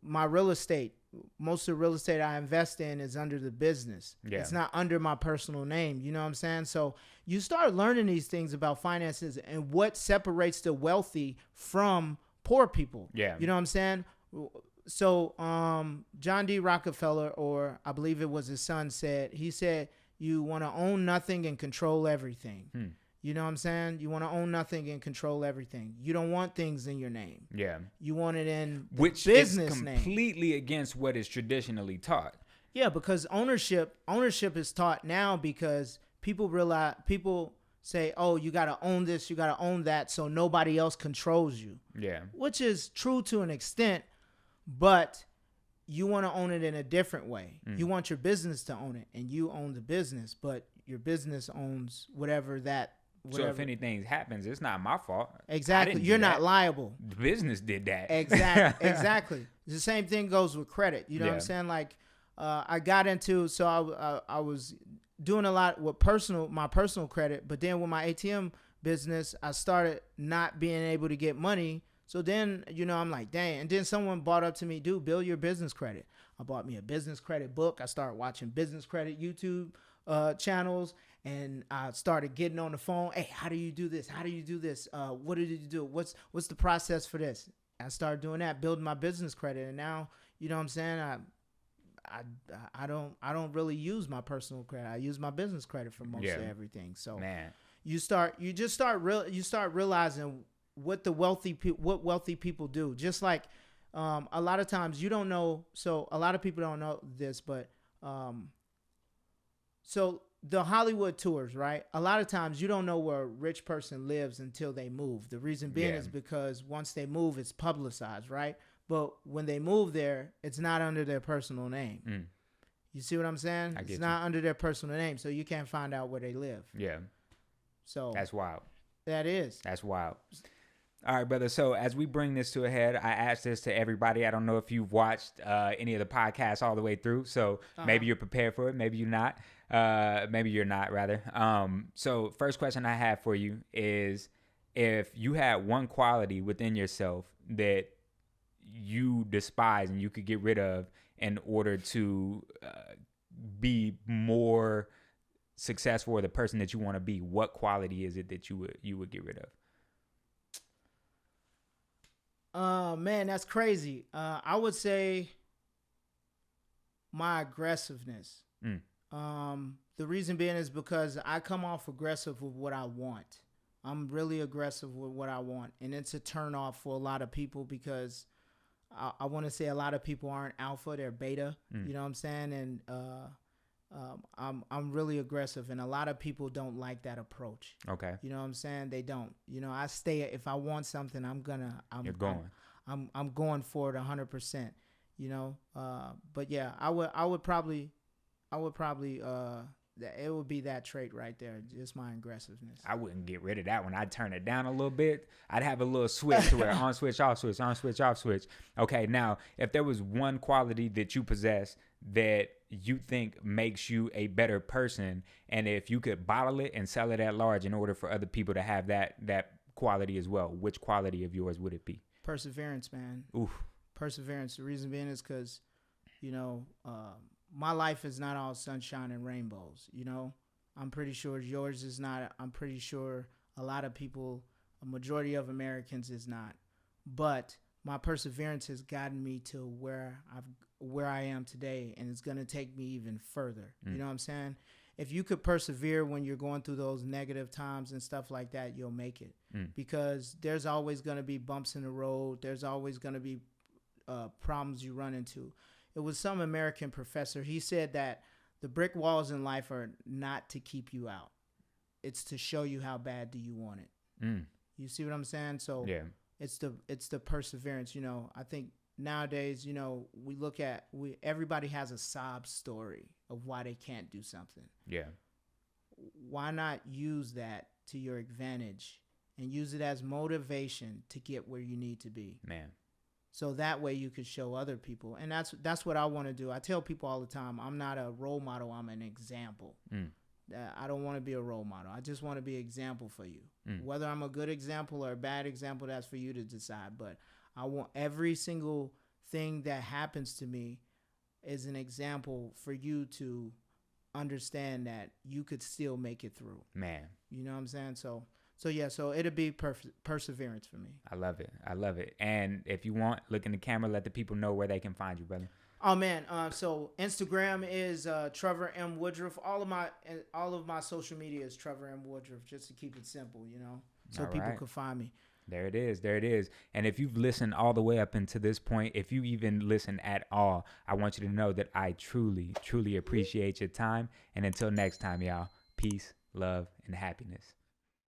Speaker 2: my real estate, most of the real estate I invest in is under the business. Yeah. It's not under my personal name. You know what I'm saying? So you start learning these things about finances and what separates the wealthy from poor people. Yeah. You know what I'm saying? So John D. Rockefeller, or I believe it was his son, said you want to own nothing and control everything. You know what I'm saying? You want to own nothing and control everything. You don't want things in your name. Yeah. You want it in the business name.
Speaker 1: Which is completely against what is traditionally taught.
Speaker 2: Yeah, because ownership is taught now because people say, oh, you got to own this, you got to own that, so nobody else controls you. Yeah. Which is true to an extent, but you want to own it in a different way. You want your business to own it, and you own the business, but your business owns whatever.
Speaker 1: So if anything happens, it's not my fault.
Speaker 2: Exactly. You're not liable.
Speaker 1: The business did that.
Speaker 2: Exactly. The same thing goes with credit. You know what I'm saying? Like, I got into, so I was doing a lot with my personal credit, but then with my ATM business, I started not being able to get money. So then, I'm like, dang. And then someone brought up to me, dude, build your business credit. I bought me a business credit book. I started watching business credit YouTube channels, and I started getting on the phone. Hey, how do you do this? How do you do this? What did you do? What's the process for this? I started doing that, building my business credit. And now, you know what I'm saying? I don't really use my personal credit. I use my business credit for most of everything. So
Speaker 1: man,
Speaker 2: you start realizing what wealthy people do. Just like a lot of times you don't know. So a lot of people don't know this, but so the Hollywood tours, right? A lot of times you don't know where a rich person lives until they move. The reason being is because once they move, it's publicized, right? But when they move there, it's not under their personal name. You see what I'm saying? It's not under their personal name, so you can't find out where they live.
Speaker 1: Yeah.
Speaker 2: So
Speaker 1: that's wild.
Speaker 2: That's
Speaker 1: wild. All right, brother. So as we bring this to a head, I asked this to everybody. I don't know if you've watched any of the podcasts all the way through. So maybe you're prepared for it. Maybe you're not. Maybe you're not, rather. So first question I have for you is, if you had one quality within yourself that you despise and you could get rid of in order to be more successful or the person that you want to be, what quality is it that you would get rid of?
Speaker 2: Man, that's crazy. I would say my aggressiveness. The reason being is because I come off aggressive with what I want. I'm really aggressive with what I want, and it's a turn off for a lot of people because I want to say a lot of people aren't alpha, they're beta. You know what I'm saying? And I'm really aggressive, and a lot of people don't like that approach.
Speaker 1: Okay.
Speaker 2: You know what I'm saying? They don't. I stay. If I want something, I'm going for it 100%. But yeah, I would probably it would be that trait right there, just my aggressiveness.
Speaker 1: I wouldn't get rid of that one. I'd turn it down a little bit. I'd have a little switch to where on switch, off switch, on switch, off switch. Okay, now, if there was one quality that you possess that you think makes you a better person, and if you could bottle it and sell it at large in order for other people to have that quality as well, which quality of yours would it be?
Speaker 2: Perseverance, man.
Speaker 1: Oof.
Speaker 2: Perseverance. The reason being is because, my life is not all sunshine and rainbows. I'm pretty sure yours is not. I'm pretty sure a lot of people, a majority of Americans is not. But my perseverance has gotten me to where I am today, and it's going to take me even further. You know what I'm saying? If you could persevere when you're going through those negative times and stuff like that, you'll make it. Because there's always going to be bumps in the road. There's always going to be problems you run into. It was some American professor. He said that the brick walls in life are not to keep you out. It's to show you how bad do you want it. You see what I'm saying? So yeah. It's the perseverance. I think nowadays, everybody has a sob story of why they can't do something. Yeah. Why not use that to your advantage and use it as motivation to get where you need to be? Man. So that way you could show other people. And that's what I want to do. I tell people all the time, I'm not a role model. I'm an example. I don't want to be a role model. I just want to be an example for you. Whether I'm a good example or a bad example, that's for you to decide. But I want every single thing that happens to me is an example for you to understand that you could still make it through. Man. You know what I'm saying? So it'll be perseverance for me. I love it. And if you want, look in the camera, let the people know where they can find you, brother. Oh man, so Instagram is Trevor M. Woodruff. All of my social media is Trevor M. Woodruff, just to keep it simple, so people can find me. There it is. And if you've listened all the way up until this point, if you even listen at all, I want you to know that I truly, truly appreciate your time. And until next time, y'all, peace, love, and happiness.